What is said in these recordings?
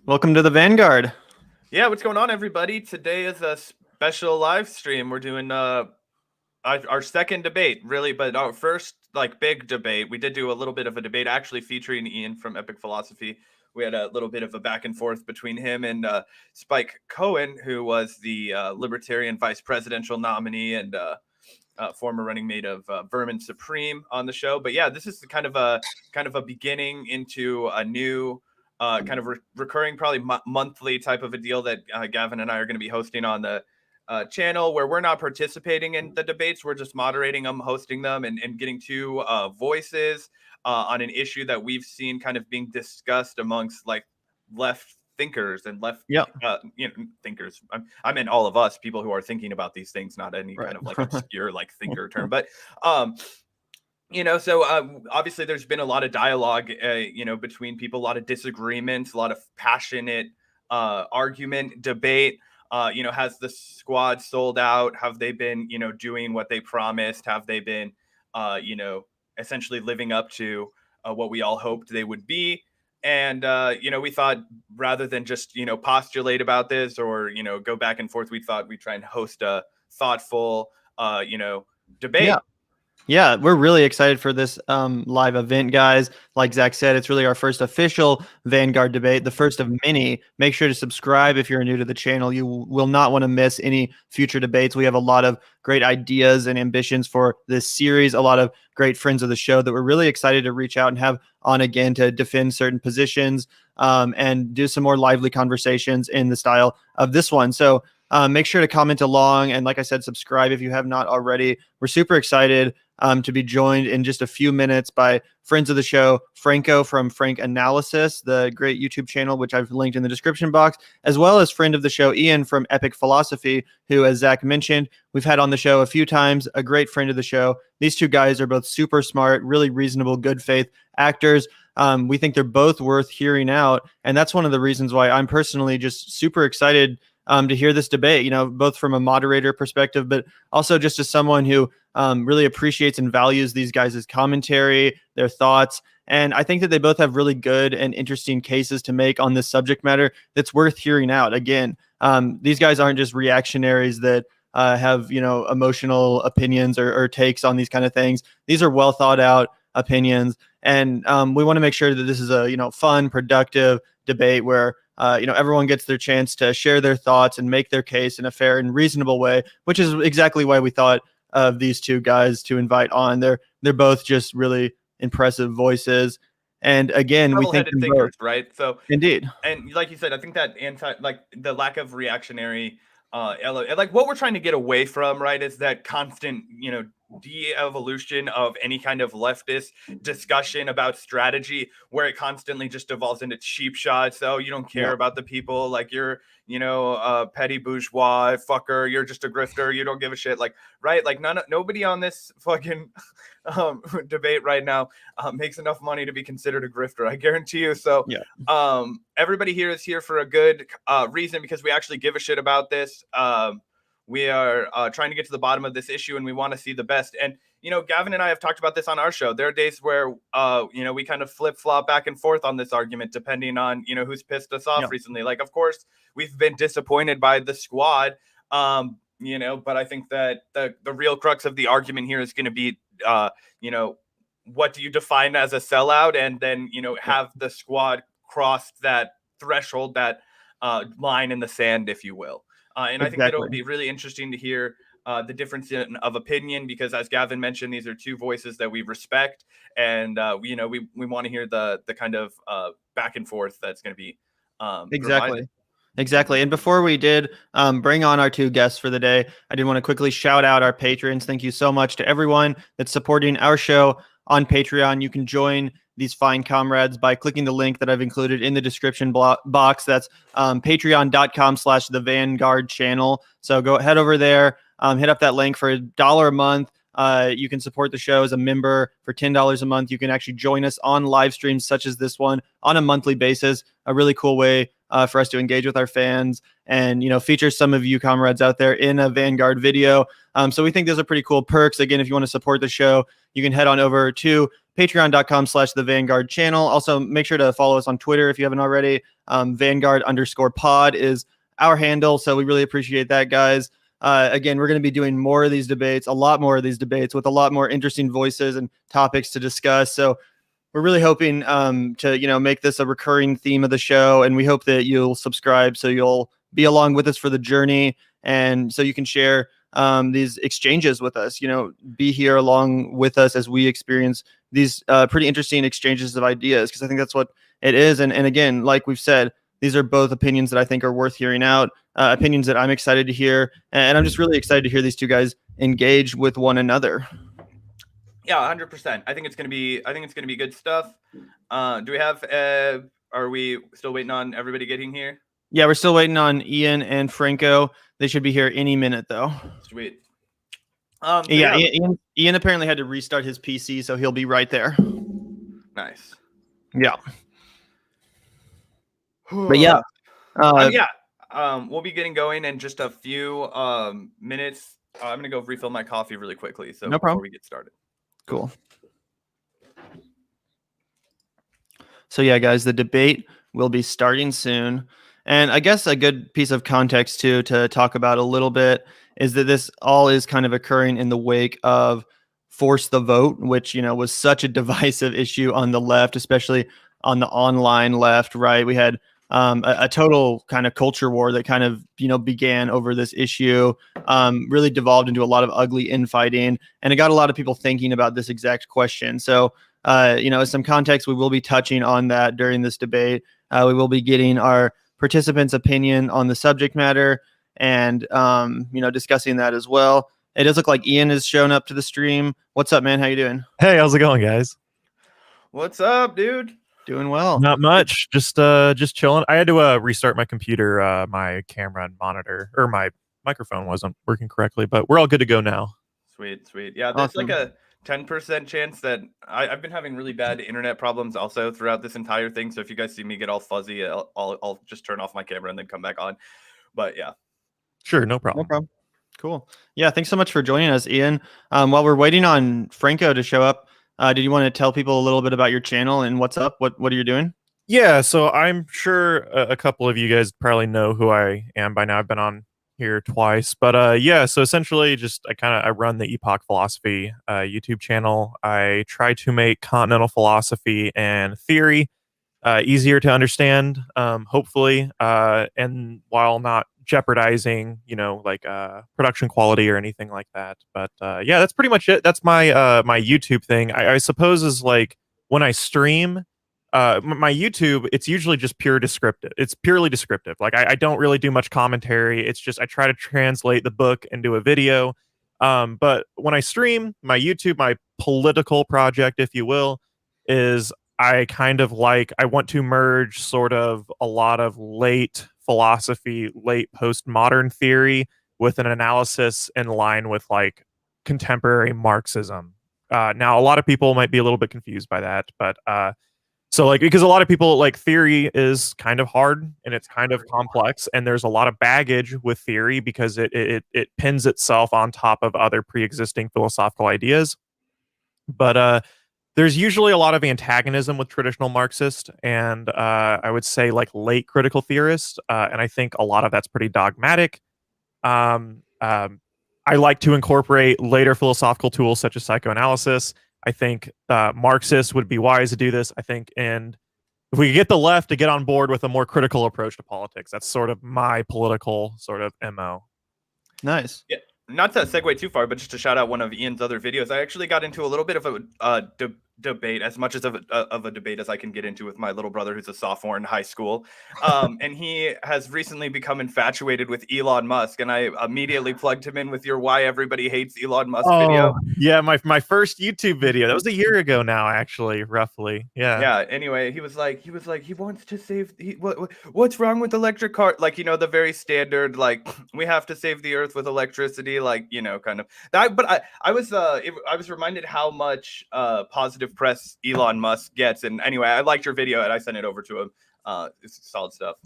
Welcome to the Vanguard. Yeah, what's going on, everybody? Today is a special live stream. We're doing our second debate, really, but our first big debate. We did do a little bit of a debate, actually featuring Ian from Epoch Philosophy. We had a little bit of a back and forth between him and Spike Cohen, who was the Libertarian vice presidential nominee and former running mate of Vermin Supreme on the show. But yeah, this is kind of a beginning into a new kind of recurring, probably monthly type of a deal that Gavin and I are going to be hosting on the channel, where we're not participating in the debates. We're just moderating them, hosting them, and getting two voices on an issue that we've seen kind of being discussed amongst left thinkers and left thinkers. I meant all of us, people who are thinking about these things, not any kind of obscure thinker term. But so obviously there's been a lot of dialogue between people, a lot of disagreements, a lot of passionate argument, debate. Has the squad sold out? Have they been doing what they promised? Have they been essentially living up to what we all hoped they would be? And we thought, rather than just postulate about this or go back and forth, we thought we'd try and host a thoughtful debate. Yeah, we're really excited for this live event, guys. Like Zach said, it's really our first official Vanguard debate, the first of many. Make sure to subscribe if you're new to the channel. You will not want to miss any future debates. We have a lot of great ideas and ambitions for this series, a lot of great friends of the show that we're really excited to reach out and have on again to defend certain positions and do some more lively conversations in the style of this one. So make sure to comment along. And like I said, subscribe if you have not already. We're super excited to be joined in just a few minutes by friends of the show, Franco from Franc Analysis, the great YouTube channel, which I've linked in the description box, as well as friend of the show, Ian from Epoch Philosophy, who, as Zach mentioned, we've had on the show a few times, a great friend of the show. These two guys are both super smart, really reasonable, good faith actors. We think they're both worth hearing out. And that's one of the reasons why I'm personally just super excited to hear this debate, both from a moderator perspective, but also just as someone who really appreciates and values these guys' commentary, their thoughts. And I think that they both have really good and interesting cases to make on this subject matter that's worth hearing out. Again, these guys aren't just reactionaries that have, emotional opinions or takes on these kind of things. These are well thought out opinions. And we want to make sure that this is a, fun, productive debate where everyone gets their chance to share their thoughts and make their case in a fair and reasonable way, which is exactly why we thought of these two guys to invite on. They're both just really impressive voices. And again, we think thinkers, right? So indeed. And like you said, I think that the lack of reactionary what we're trying to get away from, right, is that constant, de-evolution of any kind of leftist discussion about strategy, where it constantly just evolves into cheap shots. So you don't care about the people, like you're, petty bourgeois fucker, you're just a grifter, you don't give a shit, right? Nobody on this fucking debate right now makes enough money to be considered a grifter, I guarantee you. So everybody here is here for a good reason, because we actually give a shit about this. We are trying to get to the bottom of this issue, and we want to see the best. And, Gavin and I have talked about this on our show. There are days where, we kind of flip-flop back and forth on this argument, depending on, who's pissed us off recently. Of course, we've been disappointed by the squad, but I think that the real crux of the argument here is going to be, what do you define as a sellout? And then, have the squad crossed that threshold, that line in the sand, if you will. And I think that it'll be really interesting to hear the difference of opinion, because as Gavin mentioned, these are two voices that we respect. And, we want to hear the kind of back and forth that's going to be provided. Exactly. And before we did bring on our two guests for the day, I did want to quickly shout out our patrons. Thank you so much to everyone that's supporting our show on Patreon. You can join these fine comrades by clicking the link that I've included in the description box. That's patreon.com/the Vanguard channel. So head over there, hit up that link for $1 a month. You can support the show as a member for $10 a month. You can actually join us on live streams such as this one on a monthly basis. A really cool way for us to engage with our fans and, feature some of you comrades out there in a Vanguard video. So we think those are pretty cool perks. Again, if you want to support the show, you can head on over to patreon.com/the Vanguard channel. Also, make sure to follow us on Twitter if you haven't already. Vanguard_pod is our handle. So we really appreciate that, guys. Again, we're going to be doing more of these debates, a lot more of these debates with a lot more interesting voices and topics to discuss. So we're really hoping to, make this a recurring theme of the show. And we hope that you'll subscribe so you'll be along with us for the journey. And so you can share these exchanges with us, be here along with us as we experience these pretty interesting exchanges of ideas, because I think that's what it is. And again, like we've said, these are both opinions that I think are worth hearing out, opinions that I'm excited to hear. And I'm just really excited to hear these two guys engage with one another. Yeah, 100%. I think it's going to be good stuff. Do we have, are we still waiting on everybody getting here? Yeah, we're still waiting on Ian and Franco. They should be here any minute, though. Sweet. Ian apparently had to restart his PC, so he'll be right there. Nice. Yeah. But yeah. We'll be getting going in just a few minutes. I'm going to go refill my coffee really quickly. So no problem. Before we get started. Cool. So yeah, guys, the debate will be starting soon. And I guess a good piece of context too to talk about a little bit is that this all is kind of occurring in the wake of Force the Vote, which, was such a divisive issue on the left, especially on the online left, right? We had a total kind of culture war that kind of, began over this issue, really devolved into a lot of ugly infighting. And it got a lot of people thinking about this exact question. So, as some context, we will be touching on that during this debate. We will be getting our participants' opinion on the subject matter and, discussing that as well. It does look like Ian has shown up to the stream. What's up, man? How you doing? Hey, how's it going, guys? What's up, dude? Doing well. Not much. Just chilling. I had to restart my computer, my camera and monitor, or my microphone wasn't working correctly, but we're all good to go now. Sweet. Yeah, there's awesome. like a 10% chance that I've been having really bad internet problems also throughout this entire thing. So if you guys see me get all fuzzy, I'll just turn off my camera and then come back on. But yeah. Sure, no problem. No problem. Cool. Yeah, thanks so much for joining us, Ian. While we're waiting on Franco to show up, did you want to tell people a little bit about your channel and what's up? What are you doing? Yeah, so I'm sure a couple of you guys probably know who I am by now. I've been on here twice, but yeah, so essentially just I run the Epoch Philosophy YouTube channel. I try to make continental philosophy and theory easier to understand, hopefully, and while not jeopardizing, production quality or anything like that. But yeah, that's pretty much it. That's my my YouTube thing. I suppose is like when I stream, my YouTube, it's usually just pure descriptive. It's purely descriptive. Like I don't really do much commentary. It's just I try to translate the book into a video. But when I stream, my YouTube, my political project, if you will, is I want to merge sort of a lot of late philosophy, late postmodern theory with an analysis in line with like contemporary Marxism. Now, a lot of people might be a little bit confused by that, but because a lot of people like theory is kind of hard and it's kind of complex, and there's a lot of baggage with theory because it pins itself on top of other pre-existing philosophical ideas. But there's usually a lot of antagonism with traditional Marxist and I would say like late critical theorists, and I think a lot of that's pretty dogmatic. I like to incorporate later philosophical tools such as psychoanalysis. I think Marxists would be wise to do this, I think, and if we could get the left to get on board with a more critical approach to politics, that's sort of my political sort of MO. Nice. Yeah. Not to segue too far, but just to shout out one of Ian's other videos, I actually got into a little bit of debate, as much as of a debate as I can get into with my little brother who's a sophomore in high school. And he has recently become infatuated with Elon Musk, and I immediately plugged him in with your "Why Everybody Hates Elon Musk" video. Yeah, my first YouTube video. That was a year ago now, actually, roughly. Yeah. Anyway, he was like he wants to save what's wrong with electric car, like, the very standard, like, we have to save the earth with electricity, like, kind of that. But I was reminded how much positive press Elon Musk gets. And anyway, I liked your video and I sent it over to him. It's solid stuff.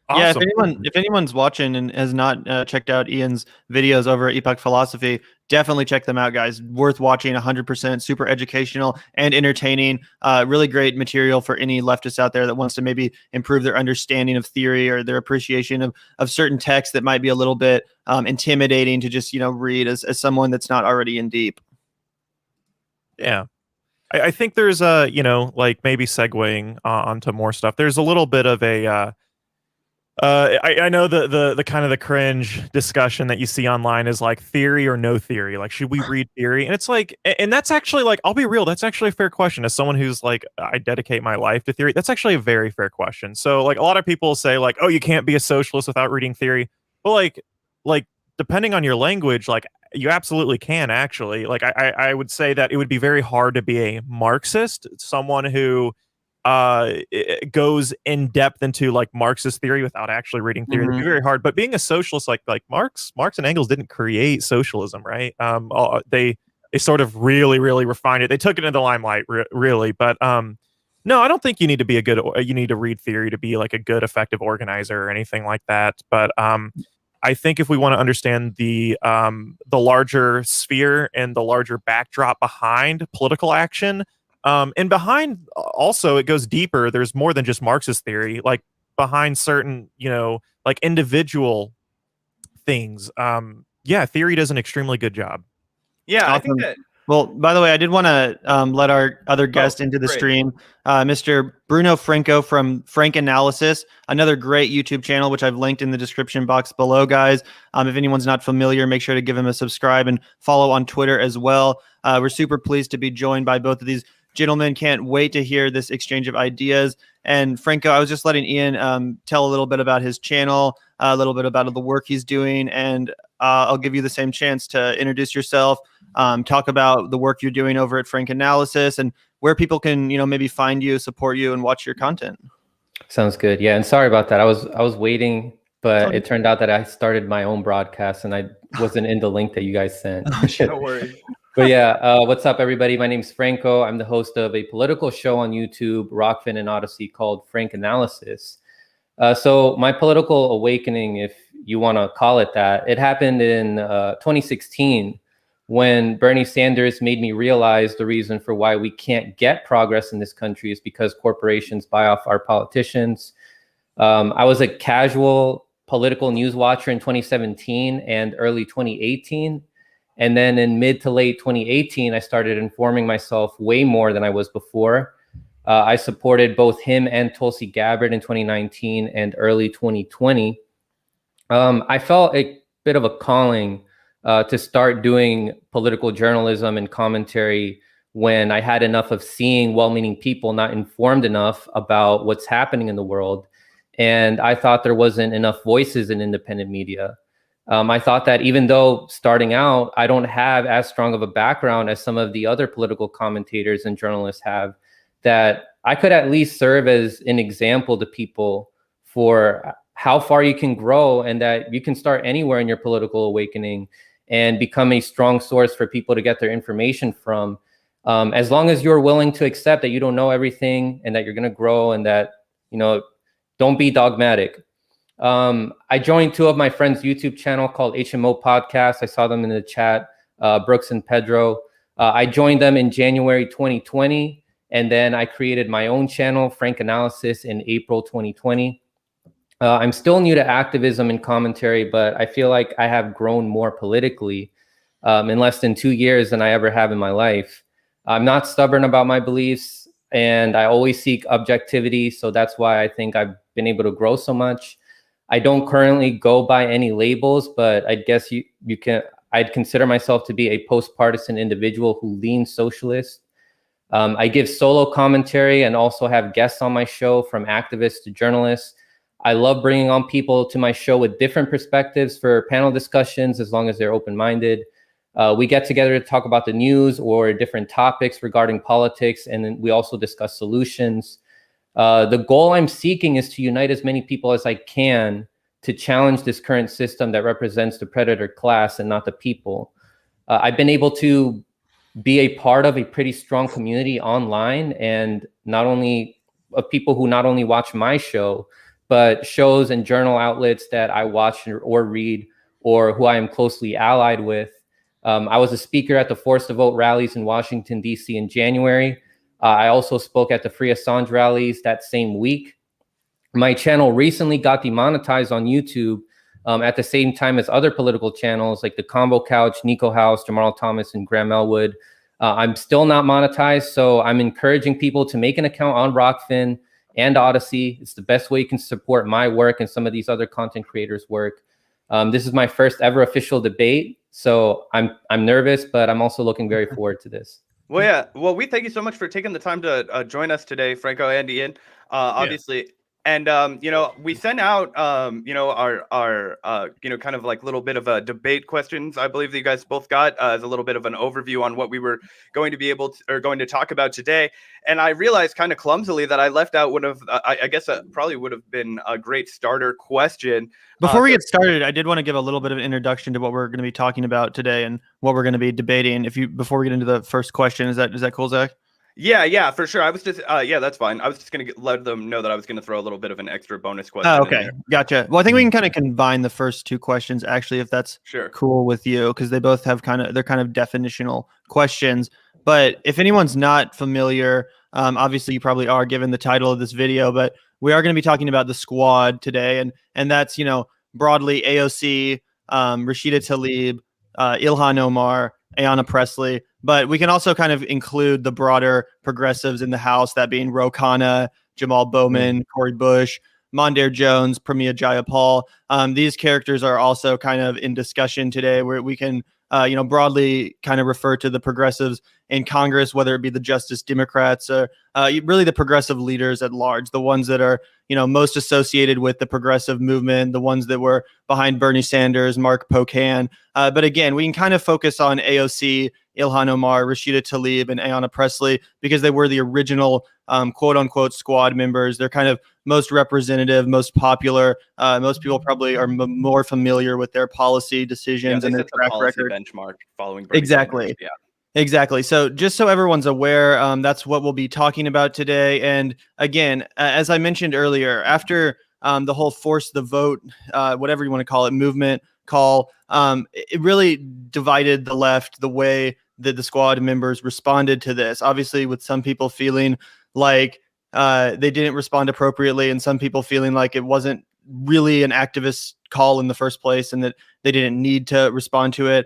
Yeah, Awesome. if anyone's watching and has not checked out Ian's videos over at Epoch Philosophy, definitely check them out, guys. Worth watching, 100%, super educational and entertaining. Really great material for any leftist out there that wants to maybe improve their understanding of theory or their appreciation of certain texts that might be a little bit intimidating to just read as someone that's not already in deep. Yeah. I think there's like maybe segueing onto more stuff. There's a little bit of a I know the kind of the cringe discussion that you see online is like theory or no theory. Like, should we read theory? And it's like, and that's actually, like, I'll be real, that's actually a fair question. As someone who's like, I dedicate my life to theory, that's actually a very fair question. So, like, a lot of people say, like, oh, you can't be a socialist without reading theory. But like depending on your language, like, you absolutely can, actually. Like, I would say that it would be very hard to be a Marxist, someone who goes in depth into like Marxist theory without actually reading theory. It'd be very hard. But being a socialist, like Marx and Engels didn't create socialism, right? They sort of really refined it. They took it into the limelight, really. But no, I don't think you need to be you need to read theory to be like a good, effective organizer or anything like that. But I think if we want to understand the larger sphere and the larger backdrop behind political action, and behind also, it goes deeper. There's more than just Marxist theory, like behind certain, like individual things. Yeah, theory does an extremely good job. Yeah, awesome. I think that. Well, by the way, I did want to let our other guest into the stream, Mr. Bruno Franco from Franc Analysis, another great YouTube channel, which I've linked in the description box below, guys. If anyone's not familiar, make sure to give him a subscribe and follow on Twitter as well. We're super pleased to be joined by both of these gentlemen. Can't wait to hear this exchange of ideas. And Franco, I was just letting Ian tell a little bit about his channel, a little bit about the work he's doing, and I'll give you the same chance to introduce yourself, talk about the work you're doing over at Franc Analysis, and where people can, maybe find you, support you, and watch your content. Sounds good. Yeah, and sorry about that. I was waiting, but it turned out that I started my own broadcast and I wasn't in the link that you guys sent. No worries. But yeah, what's up, everybody? My name's Franco. I'm the host of a political show on YouTube, Rockfin and Odyssey, called Franc Analysis. So my political awakening, if you want to call it that, it happened in 2016 when Bernie Sanders made me realize the reason for why we can't get progress in this country is because corporations buy off our politicians. I was a casual political news watcher in 2017 and early 2018. And then in mid to late 2018, I started informing myself way more than I was before. I supported both him and Tulsi Gabbard in 2019 and early 2020. I felt a bit of a calling to start doing political journalism and commentary when I had enough of seeing well-meaning people not informed enough about what's happening in the world. And I thought there wasn't enough voices in independent media. I thought that even though starting out, I don't have as strong of a background as some of the other political commentators and journalists have, that I could at least serve as an example to people for how far you can grow and that you can start anywhere in your political awakening and become a strong source for people to get their information from. As long as you're willing to accept that you don't know everything and that you're going to grow and that, don't be dogmatic. I joined two of my friends' YouTube channel called HMO Podcast. I saw them in the chat, Brooks and Pedro. I joined them in January 2020, and then I created my own channel, Franc Analysis, in April 2020. I'm still new to activism and commentary, but I feel like I have grown more politically in less than 2 years than I ever have in my life. I'm not stubborn about my beliefs, and I always seek objectivity, so that's why I think I've been able to grow so much. I don't currently go by any labels, but I guess I'd consider myself to be a post-partisan individual who leans socialist. I give solo commentary and also have guests on my show, from activists to journalists. I love bringing on people to my show with different perspectives for panel discussions, as long as they're open-minded. We get together to talk about the news or different topics regarding politics, and then we also discuss solutions. The goal I'm seeking is to unite as many people as I can to challenge this current system that represents the predator class and not the people. I've been able to be a part of a pretty strong community online, and not only of people who not only watch my show, but shows and journal outlets that I watch or read, or who I am closely allied with. I was a speaker at the Force to Vote rallies in Washington, D.C. in January. I also spoke at the Free Assange rallies that same week. My channel recently got demonetized on YouTube at the same time as other political channels like the Combo Couch, Nico House, Jamal Thomas, and Graham Elwood. I'm still not monetized, so I'm encouraging people to make an account on Rockfin and Odyssey. It's the best way you can support my work and some of these other content creators' work. This is my first ever official debate, so I'm nervous, but I'm also looking very forward to this. Well, yeah. Well, we thank you so much for taking the time to join us today, Franco and Ian. Obviously, and we sent out our kind of like little bit of a debate questions. I believe that you guys both got as a little bit of an overview on what we were going to be able to, or going to talk about today. And I realized kind of clumsily that I left out one of I guess probably would have been a great starter question. Before we get started, I did want to give a little bit of an introduction to what we're going to be talking about today and what we're going to be debating. Before we get into the first question, is that cool, Zach? Yeah, for sure. I was just, that's fine. I was just going to let them know that I was going to throw a little bit of an extra bonus question. Oh, okay. Gotcha. Well, I think we can kind of combine the first two questions, actually, if that's cool with you, because they both have they're kind of definitional questions. But if anyone's not familiar, obviously you probably are given the title of this video, but we are going to be talking about the Squad today. And that's, broadly AOC, Rashida Tlaib, Ilhan Omar, Ayanna Pressley. But we can also kind of include the broader progressives in the House, that being Ro Khanna, Jamal Bowman, Cori Bush, Mondaire Jones, Pramila Jayapal. These characters are also kind of in discussion today, where we can broadly kind of refer to the progressives in Congress, whether it be the Justice Democrats or really the progressive leaders at large, the ones that are most associated with the progressive movement, the ones that were behind Bernie Sanders, Mark Pocan. But again, we can kind of focus on AOC, Ilhan Omar, Rashida Tlaib, and Ayanna Pressley because they were the original quote unquote squad members. They're kind of most representative, most popular. Most people probably are more familiar with their policy decisions and their track record. Benchmark following Bernie exactly. Sanders. Yeah. Exactly. So just so everyone's aware, that's what we'll be talking about today. And again, as I mentioned earlier, after the whole force the vote, whatever you want to call it, movement call, it really divided the left the way that the squad members responded to this. Obviously, with some people feeling like they didn't respond appropriately and some people feeling like it wasn't really an activist call in the first place and that they didn't need to respond to it.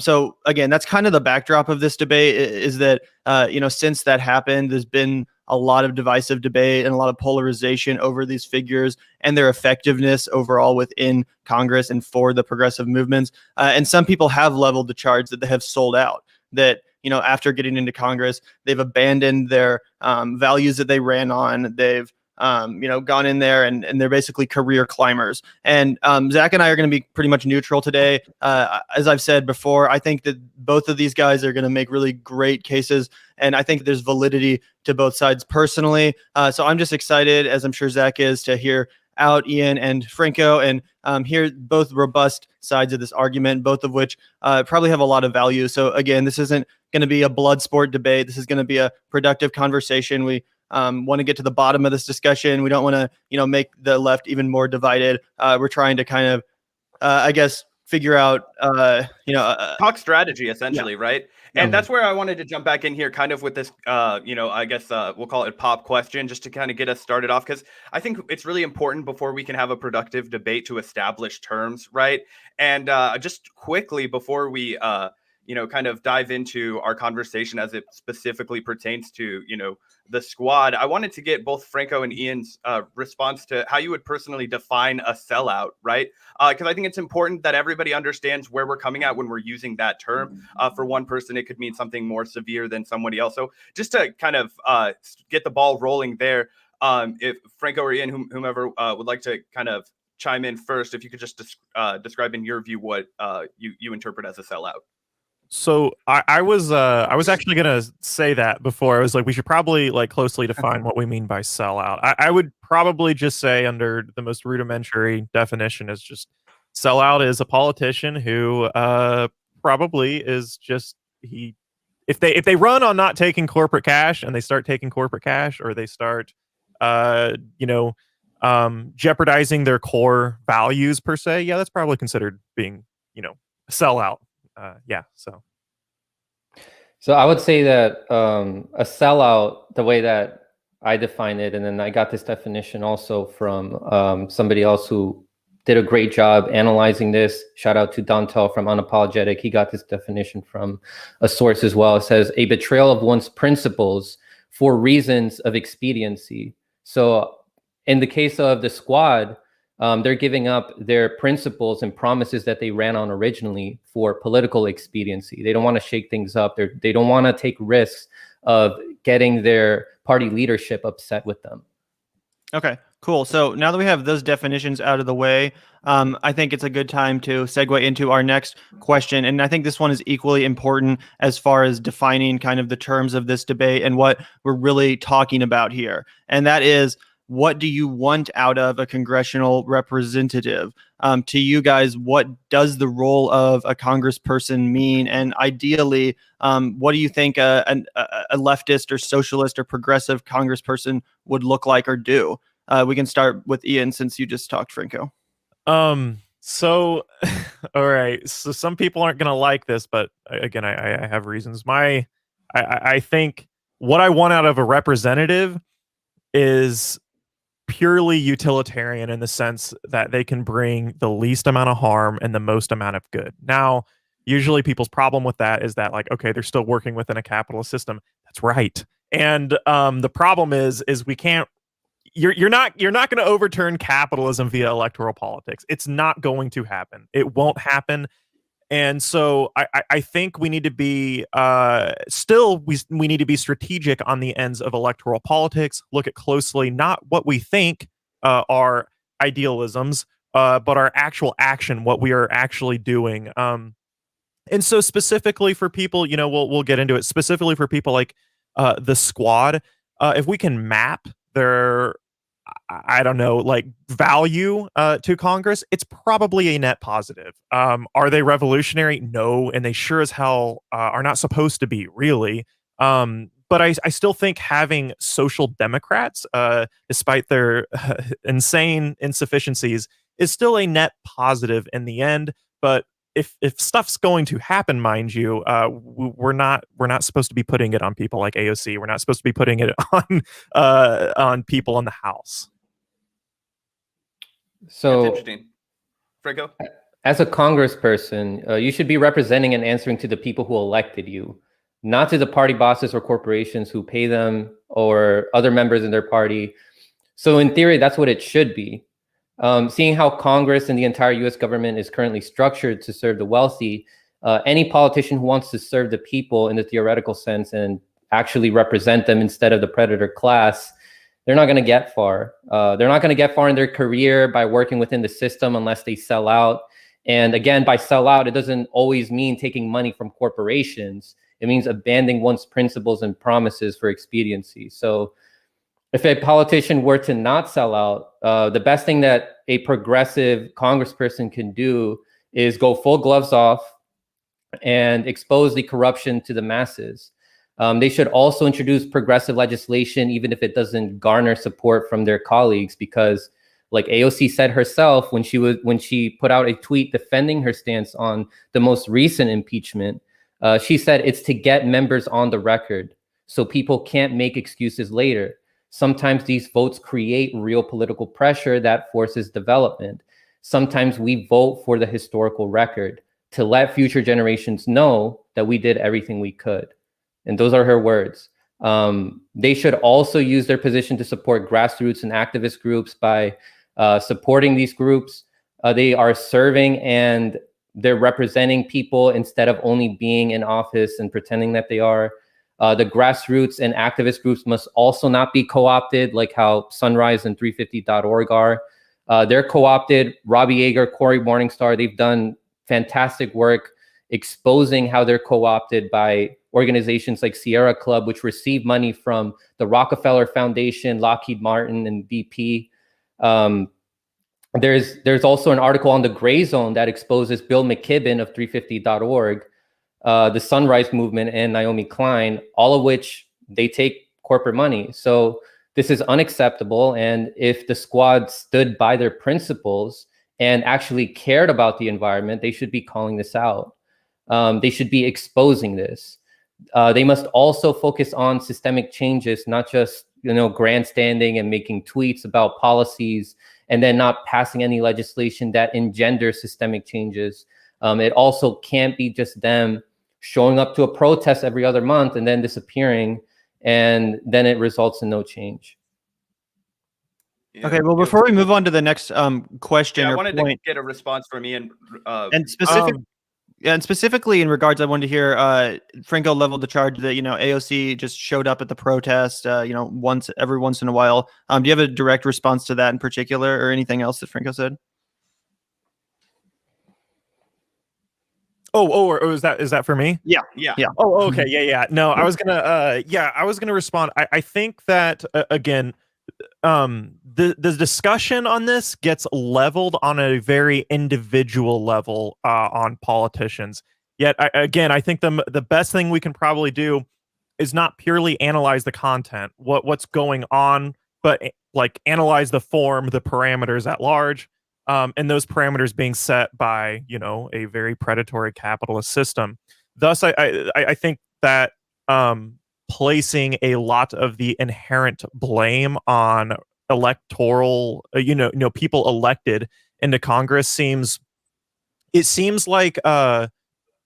So again, that's kind of the backdrop of this debate is that, since that happened, there's been a lot of divisive debate and a lot of polarization over these figures and their effectiveness overall within Congress and for the progressive movements. And some people have leveled the charge that they have sold out, that after getting into Congress, they've abandoned their values that they ran on. They've gone in there and they're basically career climbers. And Zach and I are going to be pretty much neutral today. As I've said before, I think that both of these guys are going to make really great cases. And I think there's validity to both sides personally. So I'm just excited, as I'm sure Zach is, to hear out Ian and Franco and hear both robust sides of this argument, both of which probably have a lot of value. So again, this isn't going to be a blood sport debate. This is going to be a productive conversation. We want to get to the bottom of this discussion. We don't want to, make the left even more divided. We're trying to kind of, figure out, talk strategy essentially, right? And that's where I wanted to jump back in here kind of with this, we'll call it a pop question just to kind of get us started off. Because I think it's really important before we can have a productive debate to establish terms, right? And just quickly before we, kind of dive into our conversation as it specifically pertains to, the squad, I wanted to get both Franco and Ian's response to how you would personally define a sellout, right? Because I think it's important that everybody understands where we're coming at when we're using that term. For one person, it could mean something more severe than somebody else. So just to kind of get the ball rolling there, if Franco or Ian, whomever would like to kind of chime in first, if you could just describe in your view what you interpret as a sellout. So I was actually gonna say that before. I was like, we should probably like closely define what we mean by sellout. I would probably just say, under the most rudimentary definition, is just sellout is a politician who probably is just if they run on not taking corporate cash and they start taking corporate cash, or they start jeopardizing their core values per se, yeah, that's probably considered being a sellout. So I would say that a sellout, the way that I define it, and then I got this definition also from somebody else who did a great job analyzing this. Shout out to Dantel from Unapologetic. He got this definition from a source as well. It says, a betrayal of one's principles for reasons of expediency. So in the case of the squad, they're giving up their principles and promises that they ran on originally for political expediency. They don't want to shake things up. They don't want to take risks of getting their party leadership upset with them. Okay, cool. So now that we have those definitions out of the way, I think it's a good time to segue into our next question. And I think this one is equally important as far as defining kind of the terms of this debate and what we're really talking about here. And that is, what do you want out of a congressional representative? To you guys, what does the role of a congressperson mean? And ideally, what do you think a leftist or socialist or progressive congressperson would look like or do? We can start with Ian, since you just talked, Franco. So, all right. So some people aren't going to like this, but again, I have reasons. I think what I want out of a representative is purely utilitarian, in the sense that they can bring the least amount of harm and the most amount of good. Now, usually people's problem with that is that, like, okay, they're still working within a capitalist system. That's right. And the problem is we can't. You're not going to overturn capitalism via electoral politics. It's not going to happen. It won't happen. And so I think we need to be we need to be strategic on the ends of electoral politics. Look at closely not what we think are idealisms, but our actual action, what we are actually doing. And so specifically for people, we'll get into it. Specifically for people like the squad, if we can map their value to Congress, it's probably a net positive. Are they revolutionary? No, and they sure as hell are not supposed to be, really. But I still think having social democrats, despite their insane insufficiencies, is still a net positive in the end. But if stuff's going to happen, mind you, we're not supposed to be putting it on people like AOC. We're not supposed to be putting it on people in the House. So that's interesting. Franco? As a congressperson, you should be representing and answering to the people who elected you, not to the party bosses or corporations who pay them or other members in their party. So in theory, that's what it should be. Seeing how Congress and the entire US government is currently structured to serve the wealthy, any politician who wants to serve the people in the theoretical sense and actually represent them instead of the predator class, they're not going to get far. They're not going to get far in their career by working within the system unless they sell out. And again, by sell out, it doesn't always mean taking money from corporations. It means abandoning one's principles and promises for expediency. So if a politician were to not sell out, the best thing that a progressive congressperson can do is go full gloves off and expose the corruption to the masses. They should also introduce progressive legislation, even if it doesn't garner support from their colleagues, because like AOC said herself, when she put out a tweet defending her stance on the most recent impeachment, she said it's to get members on the record so people can't make excuses later. Sometimes these votes create real political pressure that forces development. Sometimes we vote for the historical record to let future generations know that we did everything we could. And those are her words. They should also use their position to support grassroots and activist groups by supporting these groups. They are serving and they're representing people instead of only being in office and pretending that they are. The grassroots and activist groups must also not be co-opted, like how Sunrise and 350.org are. They're co-opted. Robbie Yeager, Cory Morningstar, they've done fantastic work exposing how they're co-opted by organizations like Sierra Club, which receive money from the Rockefeller Foundation, Lockheed Martin, and BP. There's also an article on the Gray Zone that exposes Bill McKibben of 350.org, the Sunrise Movement, and Naomi Klein, all of which they take corporate money. So this is unacceptable. And if the Squad stood by their principles and actually cared about the environment, they should be calling this out. They should be exposing this. They must also focus on systemic changes, not just grandstanding and making tweets about policies and then not passing any legislation that engenders systemic changes. It also can't be just them showing up to a protest every other month and then disappearing, and then it results in no change. Okay, well, before we move on to the next question, I or wanted point, to get a response from Ian. And specifically in regards, I wanted to hear Franco leveled the charge that AOC just showed up at the protest, every once in a while. Do you have a direct response to that in particular, or anything else that Franco said? Or is that for me? Yeah. Oh, okay, yeah. No, I was gonna respond. I think that again, the discussion on this gets leveled on a very individual level on politicians. Yet I think the best thing we can probably do is not purely analyze the content, what's going on, but like analyze the form, the parameters at large, and those parameters being set by a very predatory capitalist system. Thus, I think that placing a lot of the inherent blame on electoral, people elected into Congress seems like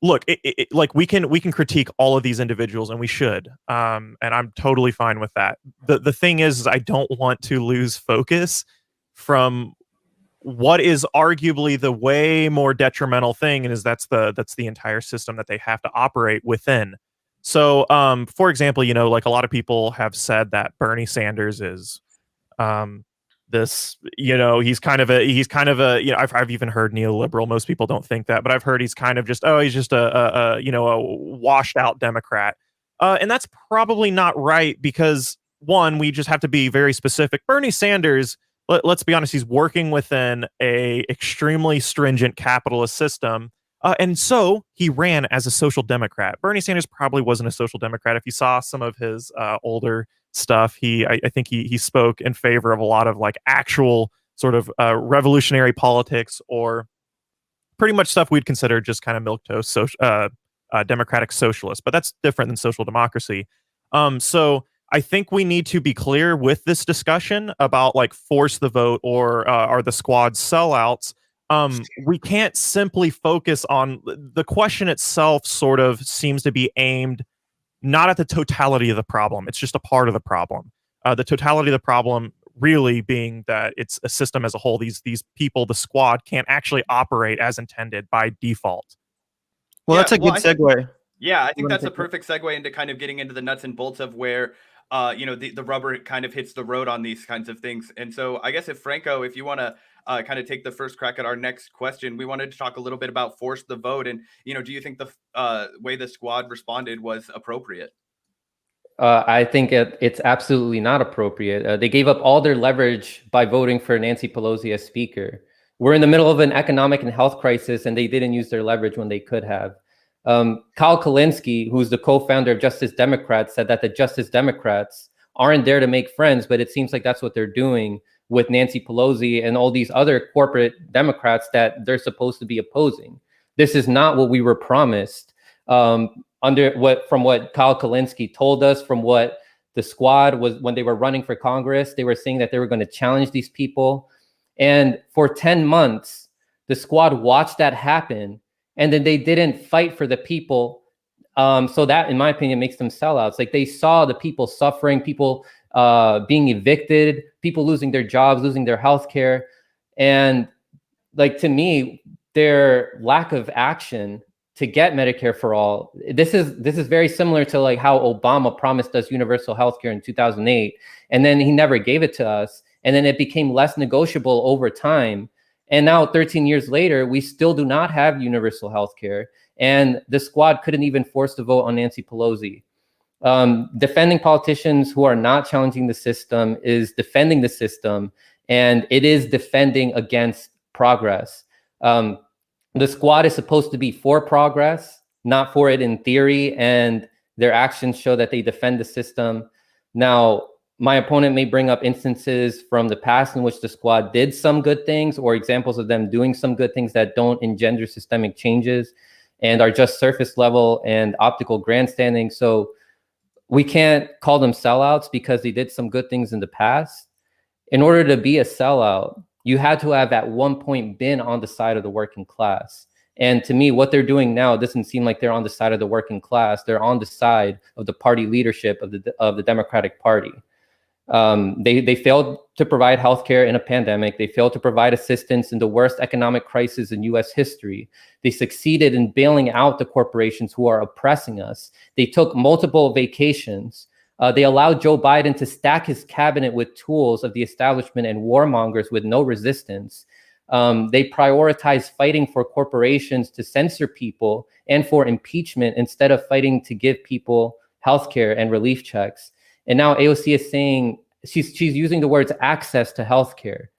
look, like we can critique all of these individuals, and we should, and I'm totally fine with that. The thing is I don't want to lose focus from what is arguably the way more detrimental thing, and that's the entire system that they have to operate within. So, for example, like a lot of people have said that Bernie Sanders is this, he's kind of a I've even heard neoliberal. Most people don't think that, but I've heard he's kind of just a washed out Democrat. And that's probably not right, because one, we just have to be very specific. Bernie Sanders, let's be honest, he's working within a extremely stringent capitalist system. And so he ran as a social democrat. Bernie Sanders probably wasn't a social democrat. If you saw some of his older stuff, I think he spoke in favor of a lot of like actual sort of revolutionary politics, or pretty much stuff we'd consider just kind of milquetoast democratic socialist. But that's different than social democracy. So I think we need to be clear with this discussion about like force the vote or are the Squad sellouts. We can't simply focus on the question itself. Sort of seems to be aimed not at the totality of the problem. It's just a part of the problem. The totality of the problem really being that it's a system as a whole. These people, the Squad, can't actually operate as intended by default. Well, that's a good segue. I think that's a perfect segue into kind of getting into the nuts and bolts of where the rubber kind of hits the road on these kinds of things. And so I guess if you want to kind of take the first crack at our next question, we wanted to talk a little bit about force the vote. And, do you think the way the Squad responded was appropriate? I think it's absolutely not appropriate. They gave up all their leverage by voting for Nancy Pelosi as speaker. We're in the middle of an economic and health crisis, and they didn't use their leverage when they could have. Kyle Kulinski, who's the co-founder of Justice Democrats, said that the Justice Democrats aren't there to make friends, but it seems like that's what they're doing with Nancy Pelosi and all these other corporate Democrats that they're supposed to be opposing. This is not what we were promised. From what Kyle Kulinski told us, from what the Squad was when they were running for Congress, they were saying that they were going to challenge these people. And for 10 months, the Squad watched that happen. and then they didn't fight for the people. So that, in my opinion, makes them sellouts. Like, they saw the people suffering, people being evicted, people losing their jobs, losing their health care. And like, to me, their lack of action to get Medicare for all, this is very similar to like how Obama promised us universal health care in 2008, and then he never gave it to us, and then it became less negotiable over time. And now 13 years later, we still do not have universal health care, and the Squad couldn't even force the vote on Nancy Pelosi. Defending politicians who are not challenging the system is defending the system, and it is defending against progress. The Squad is supposed to be for progress, not for it in theory, and their actions show that they defend the system. Now, my opponent may bring up instances from the past in which the Squad did some good things, or examples of them doing some good things that don't engender systemic changes and are just surface level and optical grandstanding. So we can't call them sellouts because they did some good things in the past. In order to be a sellout, you had to have at one point been on the side of the working class. And to me, what they're doing now doesn't seem like they're on the side of the working class. They're on the side of the party leadership of the Democratic Party. They failed to provide healthcare in a pandemic. They failed to provide assistance in the worst economic crisis in US history. They succeeded in bailing out the corporations who are oppressing us. They took multiple vacations. They allowed Joe Biden to stack his cabinet with tools of the establishment and warmongers with no resistance. They prioritized fighting for corporations to censor people and for impeachment instead of fighting to give people healthcare and relief checks. And now AOC is saying, she's using the words access to healthcare.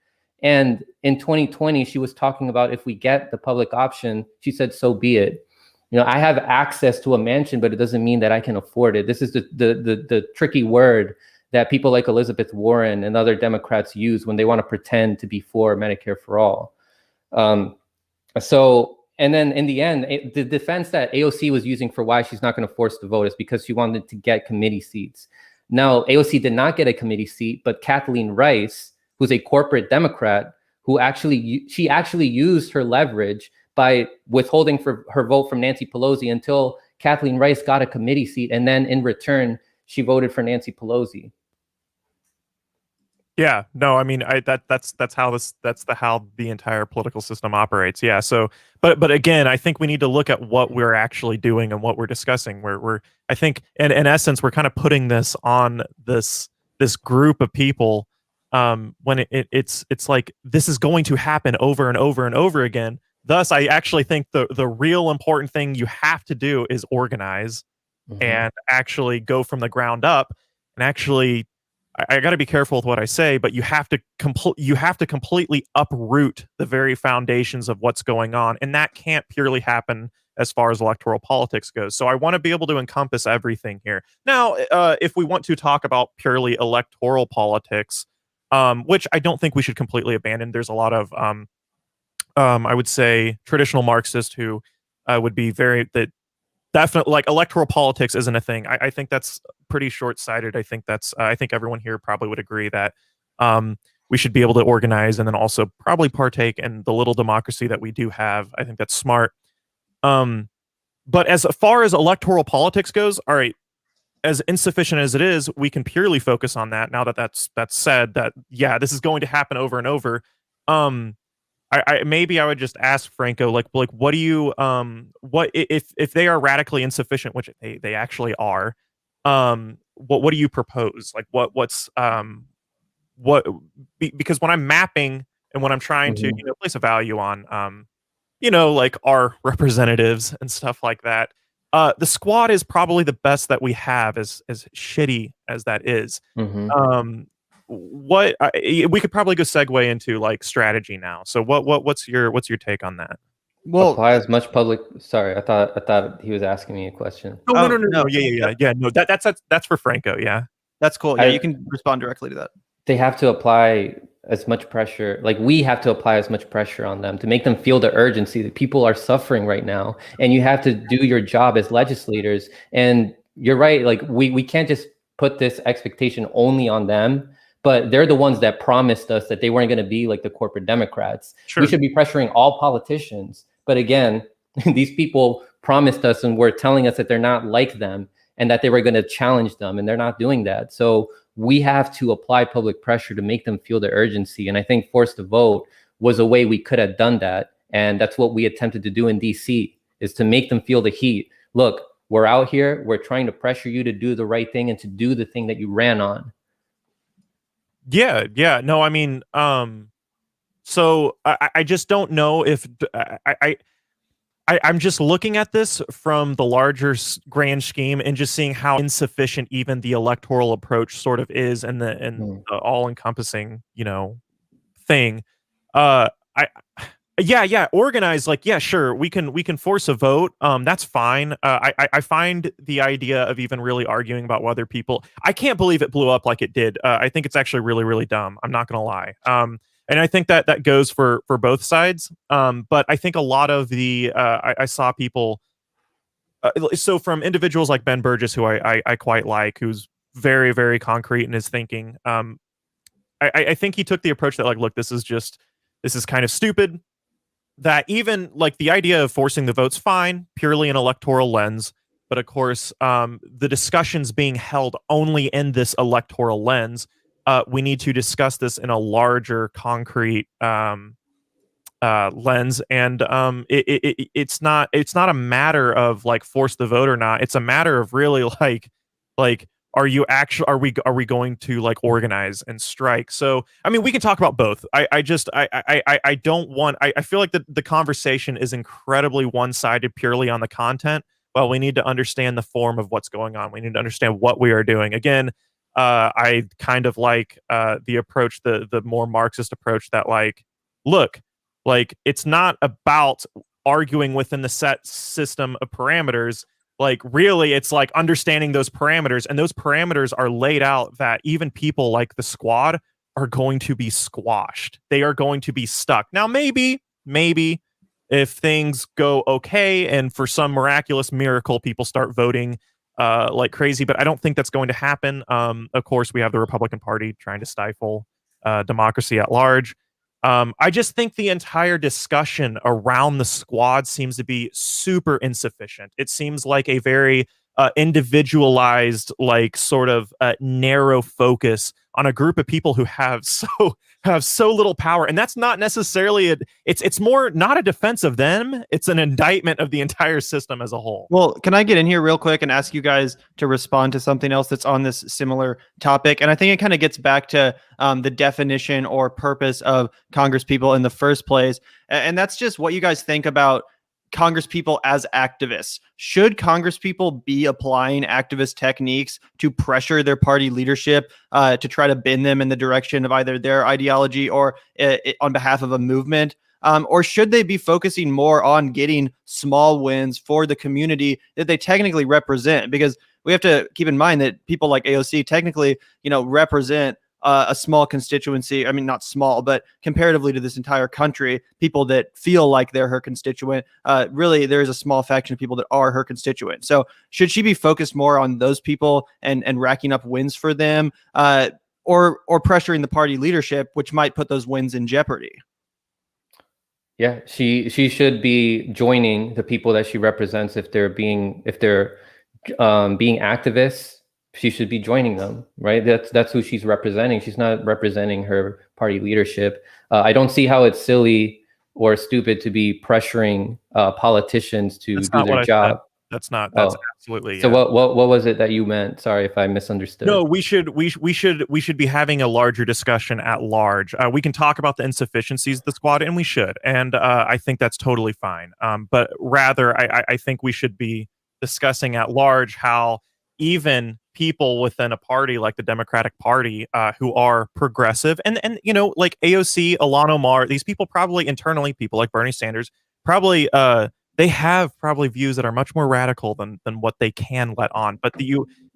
And in 2020, she was talking about, if we get the public option, she said, so be it. You know, I have access to a mansion, but it doesn't mean that I can afford it. This is the tricky word that people like Elizabeth Warren and other Democrats use when they want to pretend to be for Medicare for all. And then in the end, the defense that AOC was using for why she's not going to force the vote is because she wanted to get committee seats. Now, AOC did not get a committee seat, but Kathleen Rice, who's a corporate Democrat, she actually used her leverage by withholding her vote from Nancy Pelosi until Kathleen Rice got a committee seat, and then in return, she voted for Nancy Pelosi. Yeah, no, I mean, that's how the entire political system operates. Yeah, so, but again, I think we need to look at what we're actually doing and what we're discussing. I think, in essence, we're kind of putting this on this group of people, when it's like this is going to happen over and over and over again. Thus, I actually think the real important thing you have to do is organize, and actually go from the ground up, and actually, I got to be careful with what I say, but you have to completely uproot the very foundations of what's going on, and that can't purely happen as far as electoral politics goes. So I want to be able to encompass everything here. Now, if we want to talk about purely electoral politics, which I don't think we should completely abandon, there's a lot of I would say traditional Marxists who would be definitely, like, electoral politics isn't a thing. I think that's pretty short-sighted. I think everyone here probably would agree that we should be able to organize and then also probably partake in the little democracy that we do have. I think that's smart. But as far as electoral politics goes, all right, as insufficient as it is, we can purely focus on that. Now that's said, that yeah, this is going to happen over and over. Maybe I would just ask Franco, like what do you what if they are radically insufficient, which they actually are, what do you propose? Like because when I'm mapping and when I'm trying to place a value on like our representatives and stuff like that, the Squad is probably the best that we have, as shitty as that is. We could probably go segue into like strategy now. So what's your take on that? Well, apply as much public. Sorry, I thought he was asking me a question. No. Yeah. No, that's for Franco. Yeah, that's cool. Yeah, you can respond directly to that. They have to apply as much pressure. Like, we have to apply as much pressure on them to make them feel the urgency that people are suffering right now, and you have to do your job as legislators. And you're right. Like, we can't just put this expectation only on them. But they're the ones that promised us that they weren't going to be like the corporate Democrats. Sure. We should be pressuring all politicians. But again, These people promised us and were telling us that they're not like them and that they were going to challenge them, and they're not doing that. So we have to apply public pressure to make them feel the urgency. And I think force to vote was a way we could have done that. And that's what we attempted to do in DC, is to make them feel the heat. Look, we're out here, we're trying to pressure you to do the right thing and to do the thing that you ran on. Yeah. No, I mean, so I just don't know if I'm just looking at this from the larger grand scheme and just seeing how insufficient even the electoral approach sort of is, and the all-encompassing, thing. Yeah, organize, like, yeah, sure, we can force a vote. That's fine. I find the idea of even really arguing about whether people, I can't believe it blew up like it did. I think it's actually really, really dumb. I'm not gonna lie. And I think that goes for both sides. But I think a lot of the I saw people. So from individuals like Ben Burgess, who I quite like, who's very, very concrete in his thinking. I think he took the approach that, like, look, this is kind of stupid. That even, like, the idea of forcing the vote's fine, purely an electoral lens. But of course, the discussions being held only in this electoral lens. We need to discuss this in a larger, concrete lens, and it's not a matter of, like, force the vote or not. It's a matter of really, like are we going to, like, organize and strike? So I mean, we can talk about both. I don't want. I feel like the conversation is incredibly one-sided purely on the content. Well, we need to understand the form of what's going on. We need to understand what we are doing. Again, I kind of like the approach, the more Marxist approach, that, like, look, like, it's not about arguing within the set system of parameters. Like, really, it's like understanding those parameters, and those parameters are laid out that even people like the Squad are going to be squashed. They are going to be stuck. Now, maybe if things go okay and for some miraculous miracle people start voting like crazy, but I don't think that's going to happen. Of course, we have the Republican Party trying to stifle democracy at large. I just think the entire discussion around the Squad seems to be super insufficient. It seems like a very individualized, like, sort of narrow focus on a group of people who have so little power, and that's not necessarily it's more not a defense of them. It's an indictment of the entire system as a whole. Well, can I get in here real quick and ask you guys to respond to something else that's on this similar topic? And I think it kind of gets back to the definition or purpose of Congresspeople in the first place, and that's just what you guys think about Congresspeople as activists. Should Congresspeople be applying activist techniques to pressure their party leadership to try to bend them in the direction of either their ideology or on behalf of a movement? Or should they be focusing more on getting small wins for the community that they technically represent? Because we have to keep in mind that people like AOC technically, represent a small constituency. I mean, not small, but comparatively to this entire country, people that feel like they're her constituent. Really, there is a small faction of people that are her constituent. So should she be focused more on those people and racking up wins for them, or pressuring the party leadership, which might put those wins in jeopardy? Yeah, she should be joining the people that she represents. If they're being activists, she should be joining them, right? That's who she's representing. She's not representing her party leadership. I don't see how it's silly or stupid to be pressuring politicians to do their job. That's absolutely. So what was it that you meant? Sorry if I misunderstood. No, we should be having a larger discussion at large. We can talk about the insufficiencies of the Squad, and we should, and I think that's totally fine. But rather, I think we should be discussing at large how even people within a party like the Democratic Party, who are progressive, and like AOC, Ilhan Omar, these people probably internally, people like Bernie Sanders, probably they have probably views that are much more radical than what they can let on. But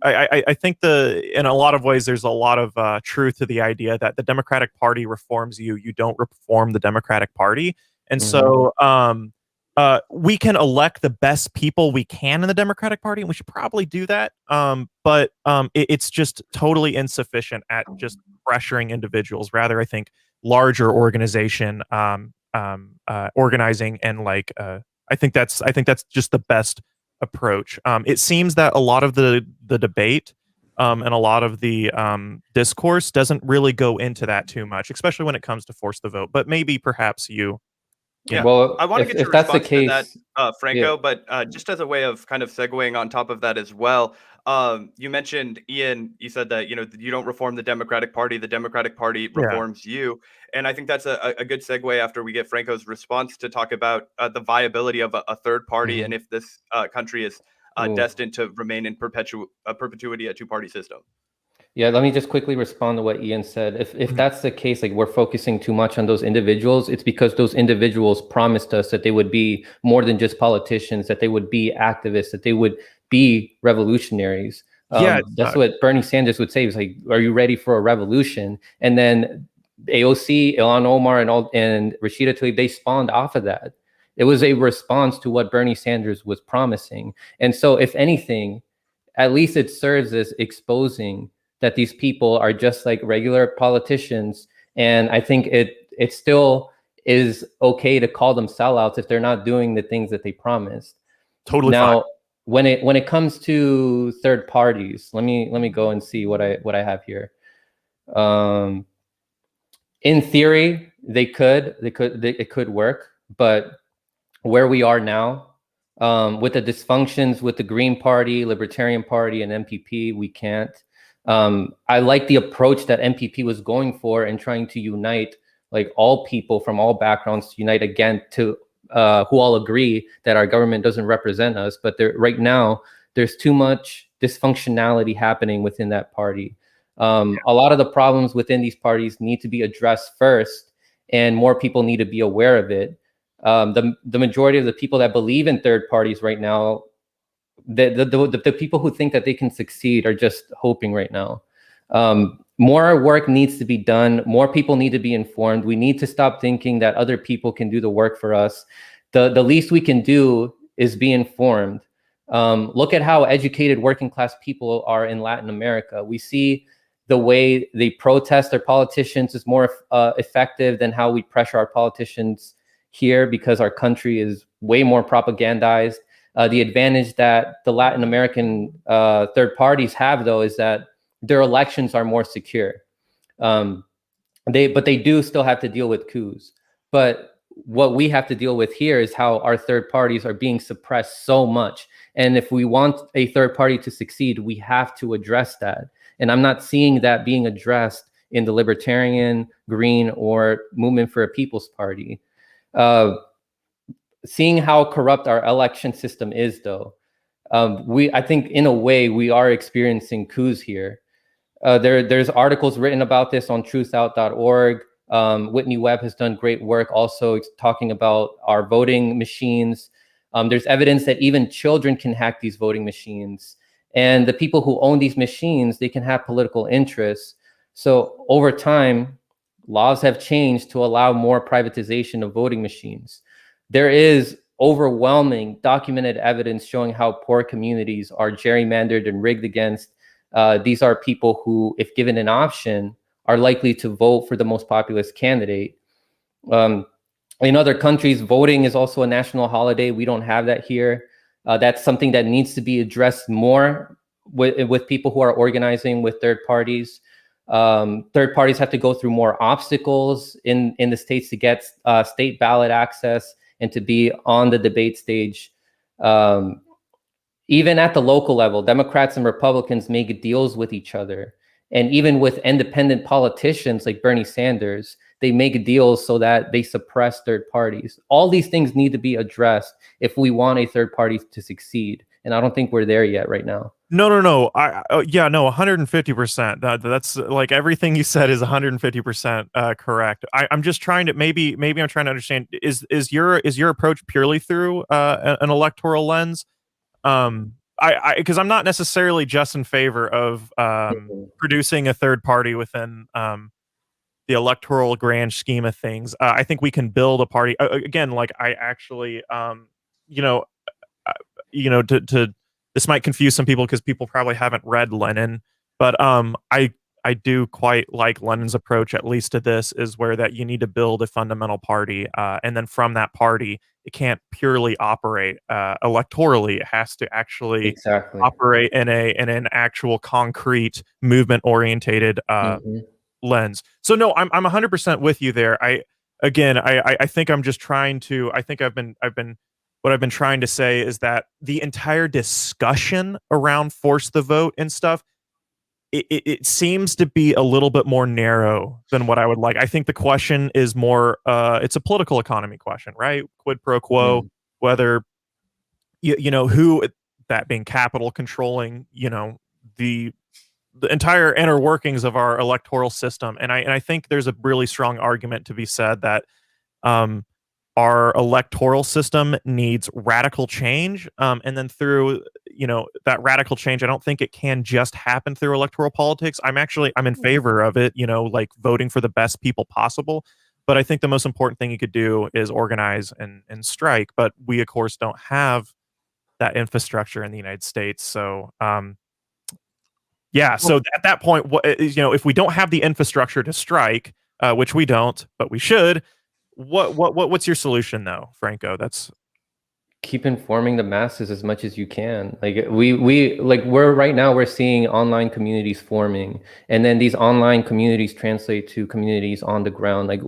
I think in a lot of ways, there's a lot of truth to the idea that the Democratic Party reforms you. You don't reform the Democratic Party. And so we can elect the best people we can in the Democratic Party, and we should probably do that. But it's just totally insufficient at just pressuring individuals. Rather, I think larger organization, organizing, and like I think that's just the best approach. It seems that a lot of the debate and a lot of the discourse doesn't really go into that too much, especially when it comes to force the vote. But maybe perhaps you Yeah, Well, I want to get if your that's the response to that, case, Franco, but just as a way of kind of segueing on top of that as well, you mentioned, Ian, you said that, you don't reform the Democratic Party, the Democratic Party Yeah. reforms you. And I think that's a good segue after we get Franco's response to talk about the viability of a third party and if this country is Ooh. destined to remain in perpetuity a two-party system. Yeah, let me just quickly respond to what Ian said. If that's the case, like we're focusing too much on those individuals, it's because those individuals promised us that they would be more than just politicians, that they would be activists, that they would be revolutionaries. That's what Bernie Sanders would say. He was like, "Are you ready for a revolution?" And then AOC, Ilhan Omar, and Rashida Tlaib, they spawned off of that. It was a response to what Bernie Sanders was promising. And so, if anything, at least it serves as exposing that these people are just like regular politicians. And I think it still is okay to call them sellouts if they're not doing the things that they promised. Totally now, fine. when it comes to third parties, let me go and see what I have here. In theory, it could work, but where we are now, with the dysfunctions with the Green Party, Libertarian Party, and MPP, we can't. I like the approach that MPP was going for and trying to unite like all people from all backgrounds to unite again to who all agree that our government doesn't represent us. But right now, there's too much dysfunctionality happening within that party. A lot of the problems within these parties need to be addressed first, and more people need to be aware of it. The majority of the people that believe in third parties right now, the people who think that they can succeed are just hoping right now. More work needs to be done. More people need to be informed. We need to stop thinking that other people can do the work for us. The least we can do is be informed. Look at how educated working class people are in Latin America. We see the way they protest their politicians is more effective than how we pressure our politicians here, because our country is way more propagandized. The advantage that the Latin American third parties have, though, is that their elections are more secure. But they do still have to deal with coups. But what we have to deal with here is how our third parties are being suppressed so much. And if we want a third party to succeed, we have to address that. And I'm not seeing that being addressed in the Libertarian, Green, or Movement for a People's Party. Seeing how corrupt our election system is, though, I think in a way we are experiencing coups here. There's articles written about this on truthout.org. Whitney Webb has done great work also talking about our voting machines. There's evidence that even children can hack these voting machines. And the people who own these machines, they can have political interests. So over time, laws have changed to allow more privatization of voting machines. There is overwhelming documented evidence showing how poor communities are gerrymandered and rigged against. These are people who, if given an option, are likely to vote for the most populist candidate. In other countries, voting is also a national holiday. We don't have that here. That's something that needs to be addressed more with people who are organizing with third parties. Third parties have to go through more obstacles in the states to get state ballot access and to be on the debate stage. Even at the local level, Democrats and Republicans make deals with each other. And even with independent politicians like Bernie Sanders, they make deals so that they suppress third parties. All these things need to be addressed if we want a third party to succeed. And I don't think we're there yet right now. No. 150%. That's like everything you said is 150% correct. I'm just trying to maybe I'm trying to understand, is your approach purely through an electoral lens? Because I'm not necessarily just in favor of producing a third party within the electoral grand scheme of things. I think we can build a party again. Like I actually, this might confuse some people because people probably haven't read Lenin, but I I do quite like London's approach, at least to this, is where that you need to build a fundamental party, and then from that party, it can't purely operate electorally. It has to actually Exactly. operate in an actual concrete movement orientated lens. So no, I'm 100% with you there. I think I'm just trying to. I think I've been what I've been trying to say is that the entire discussion around force the vote and stuff, it seems to be a little bit more narrow than what I would like. I think the question is more, it's a political economy question, right? Quid pro quo, whether, you know, who, that being capital, controlling, you know, the entire inner workings of our electoral system. And I think there's a really strong argument to be said that, our electoral system needs radical change. And then through, you know, that radical change, I don't think it can just happen through electoral politics. I'm in favor of it, you know, like voting for the best people possible. But I think the most important thing you could do is organize and strike. But we, of course, don't have that infrastructure in the United States. So, yeah. So at that point, you know, if we don't have the infrastructure to strike, which we don't, but we should, what's your solution though, Franco? That's keep informing the masses as much as you can. Like we're right now, we're seeing online communities forming, and then these online communities translate to communities on the ground. Like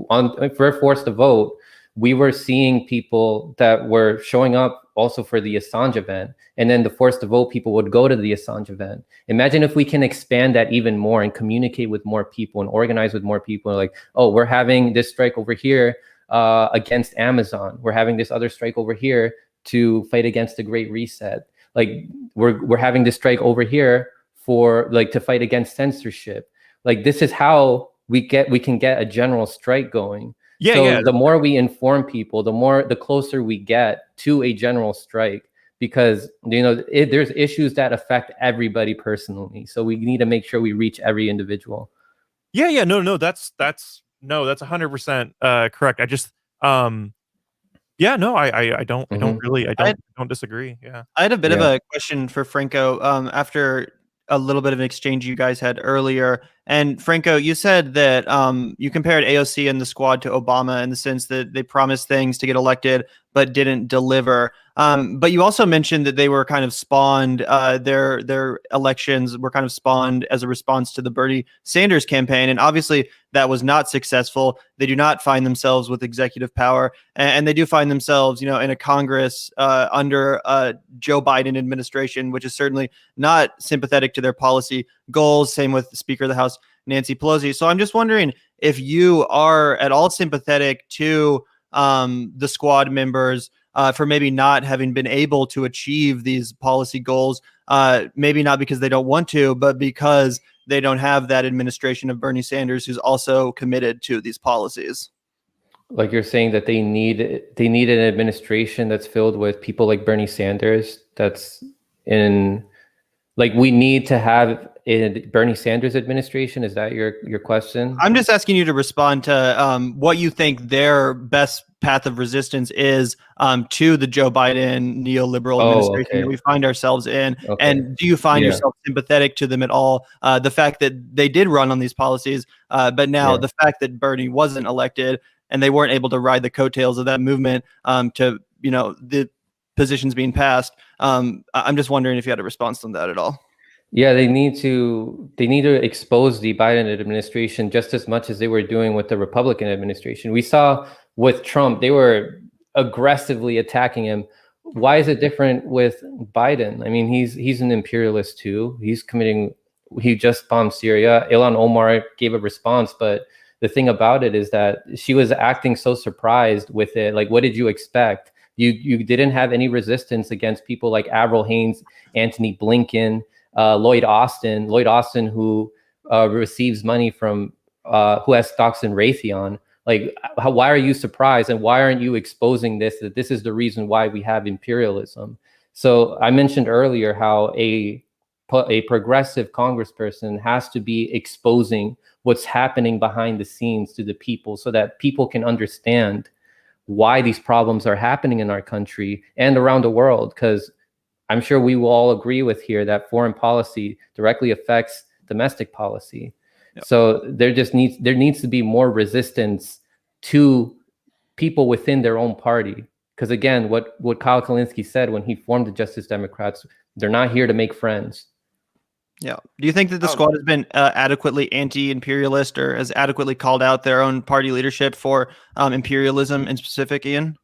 for Force the Vote, we were seeing people that were showing up also for the Assange event, and then the Force the Vote people would go to the Assange event. Imagine if we can expand that even more and communicate with more people and organize with more people. Like, oh, we're having this strike over here against Amazon. We're having this other strike over here to fight against the Great Reset. Like we're having this strike over here for like to fight against censorship. Like this is how we can get a general strike going. The more we inform people, the closer we get to a general strike, because you know there's issues that affect everybody personally. So we need to make sure we reach every individual. No, that's 100% correct. I just I don't disagree. Yeah. I had a bit of a question for Franco after a little bit of an exchange you guys had earlier. And Franco, you said that you compared AOC and the Squad to Obama in the sense that they promised things to get elected but didn't deliver. But you also mentioned that they were kind of spawned, their elections were kind of spawned as a response to the Bernie Sanders campaign. And obviously that was not successful. They do not find themselves with executive power, and they do find themselves, you know, in a Congress under Joe Biden administration, which is certainly not sympathetic to their policy goals. Same with Speaker of the House, Nancy Pelosi. So I'm just wondering if you are at all sympathetic to the Squad members for maybe not having been able to achieve these policy goals, maybe not because they don't want to, but because they don't have that administration of Bernie Sanders who's also committed to these policies. Like you're saying that they need an administration that's filled with people like Bernie Sanders. That's in, like, we need to have a Bernie Sanders administration. Is that your question? I'm just asking you to respond to what you think their best path of resistance is to the Joe Biden neoliberal administration that we find ourselves in. And do you find yourself sympathetic to them at all? The fact that they did run on these policies, but now the fact that Bernie wasn't elected and they weren't able to ride the coattails of that movement to, you know, the positions being passed. I'm just wondering if you had a response to that at all. Yeah, they need to expose the Biden administration just as much as they were doing with the Republican administration. We saw with Trump, they were aggressively attacking him. Why is it different with Biden? I mean, he's an imperialist too. He just bombed Syria. Ilhan Omar gave a response, but the thing about it is that she was acting so surprised with it. Like, what did you expect? You didn't have any resistance against people like Avril Haines, Antony Blinken, Lloyd Austin, who receives money from, who has stocks in Raytheon. Like, why are you surprised? And why aren't you exposing that this is the reason why we have imperialism? So I mentioned earlier how a progressive congressperson has to be exposing what's happening behind the scenes to the people so that people can understand why these problems are happening in our country and around the world. Because I'm sure we will all agree with here that foreign policy directly affects domestic policy. Yep. So there needs to be more resistance to people within their own party. Because again, what Kyle Kalinske said when he formed the Justice Democrats, they're not here to make friends. Yeah. Do you think that the squad has been adequately anti-imperialist or has adequately called out their own party leadership for imperialism in specific, Ian?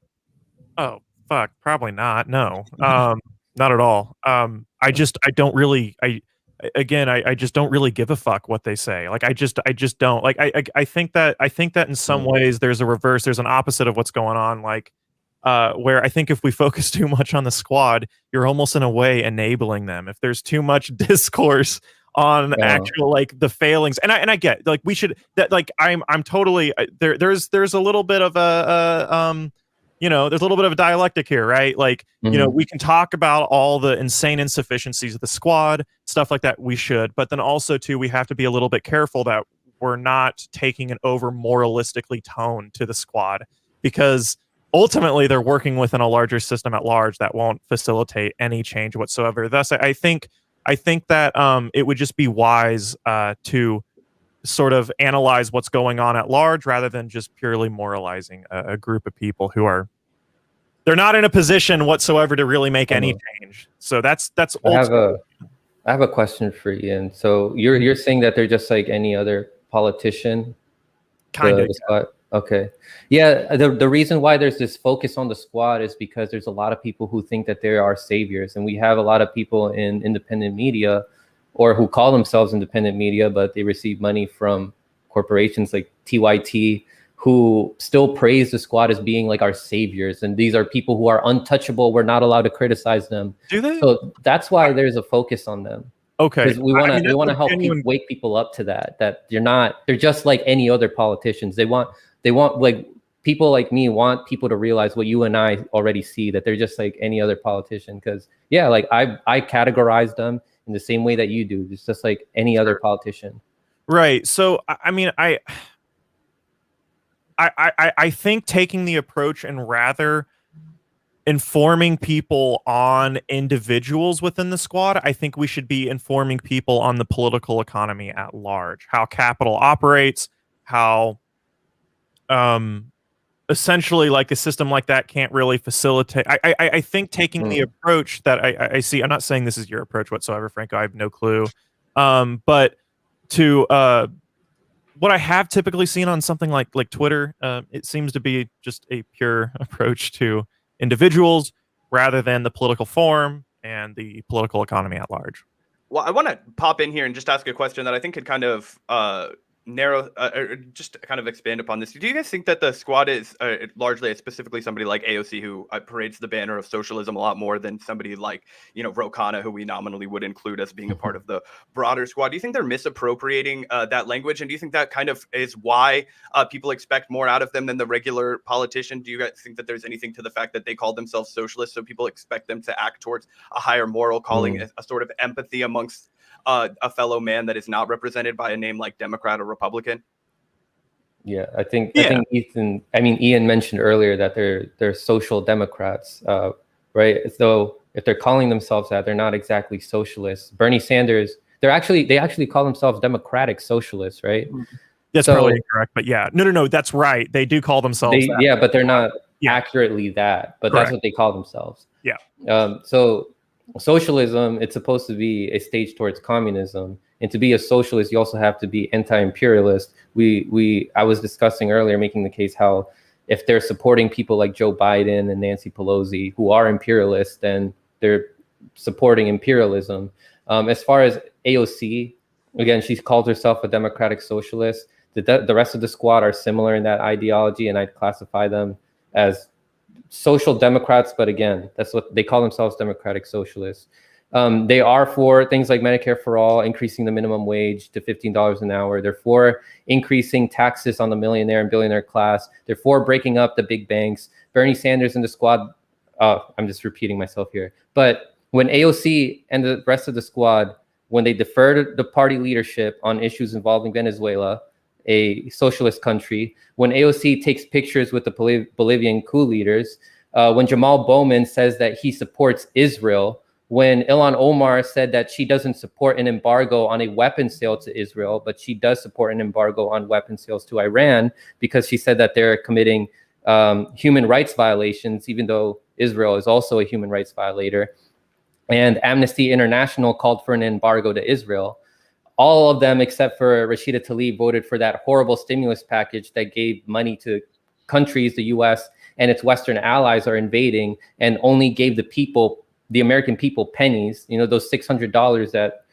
Oh, fuck. Probably not. No. Not at all. I just don't really give a fuck what they say. Like I just don't. Like I think that in some ways there's a reverse, there's an opposite of what's going on. Like where I think if we focus too much on the squad, you're almost in a way enabling them. If there's too much discourse on actual like the failings, and I get like we should that like I'm totally there's a little bit of a there's a little bit of a dialectic here, right? Like, we can talk about all the insane insufficiencies of the squad, stuff like that. We should, but then also too, we have to be a little bit careful that we're not taking an over moralistically tone to the squad, because ultimately they're working within a larger system at large that won't facilitate any change whatsoever. Thus, I think that it would just be wise to sort of analyze what's going on at large rather than just purely moralizing a group of people who they're not in a position whatsoever to really make any change. So that's I have a question for Ian. So you're saying that they're just like any other politician? Kind of. Okay. Yeah. The reason why there's this focus on the squad is because there's a lot of people who think that they are saviors. And we have a lot of people in independent media or who call themselves independent media, but they receive money from corporations like TYT, who still praise the squad as being like our saviors. And these are people who are untouchable. We're not allowed to criticize them. Do they? So that's why there's a focus on them. Okay. Because we want to help wake people up to that they're just like any other politicians. They want like people like me want people to realize what you and I already see, that they're just like any other politician. Because like I categorize them in the same way that you do. It's just like any other politician. Right. So, I mean, I think taking the approach and rather informing people on individuals within the squad, I think we should be informing people on the political economy at large, how capital operates, how essentially like a system like that can't really facilitate. I think taking the approach that I see, I'm not saying this is your approach whatsoever, Franco, I have no clue. But to what I have typically seen on something like Twitter, it seems to be just a pure approach to individuals rather than the political form and the political economy at large. Well, I want to pop in here and just ask a question that I think could kind of narrow, or just kind of expand upon this. Do you guys think that the squad is largely, specifically somebody like AOC who parades the banner of socialism a lot more than somebody like, Ro Khanna, who we nominally would include as being a part of the broader squad? Do you think they're misappropriating that language? And do you think that kind of is why people expect more out of them than the regular politician? Do you guys think that there's anything to the fact that they call themselves socialists, so people expect them to act towards a higher moral calling, a sort of empathy amongst a fellow man that is not represented by a name like Democrat or Republican? Yeah, I think Ian mentioned earlier that they're social democrats, right? So if they're calling themselves that, they're not exactly socialists. Bernie Sanders, they actually call themselves democratic socialists, right? That's probably incorrect, but yeah, no, that's right. They do call themselves that. Yeah, but they're not accurately that, but Correct. That's what they call themselves. Yeah. So socialism, it's supposed to be a stage towards communism, and to be a socialist, you also have to be anti-imperialist. I was discussing earlier, making the case how if they're supporting people like Joe Biden and Nancy Pelosi who are imperialists, then they're supporting imperialism. As far as AOC, again, she calls herself a democratic socialist. The rest of the squad are similar in that ideology, and I'd classify them as social democrats, but again, that's what they call themselves, democratic socialists. They are for things like Medicare for all, increasing the minimum wage to $15 an hour. They're for increasing taxes on the millionaire and billionaire class. They're for breaking up the big banks. Bernie Sanders and the squad, I'm just repeating myself here, but when AOC and the rest of the squad, when they deferred the party leadership on issues involving Venezuela, a socialist country, when AOC takes pictures with the Bolivian coup leaders, when Jamal Bowman says that he supports Israel, when Ilhan Omar said that she doesn't support an embargo on a weapon sale to Israel, but she does support an embargo on weapon sales to Iran because she said that they're committing human rights violations, even though Israel is also a human rights violator. And Amnesty International called for an embargo to Israel. All of them, except for Rashida Tlaib, voted for that horrible stimulus package that gave money to countries the US and its Western allies are invading, and only gave the American people pennies, those $600 that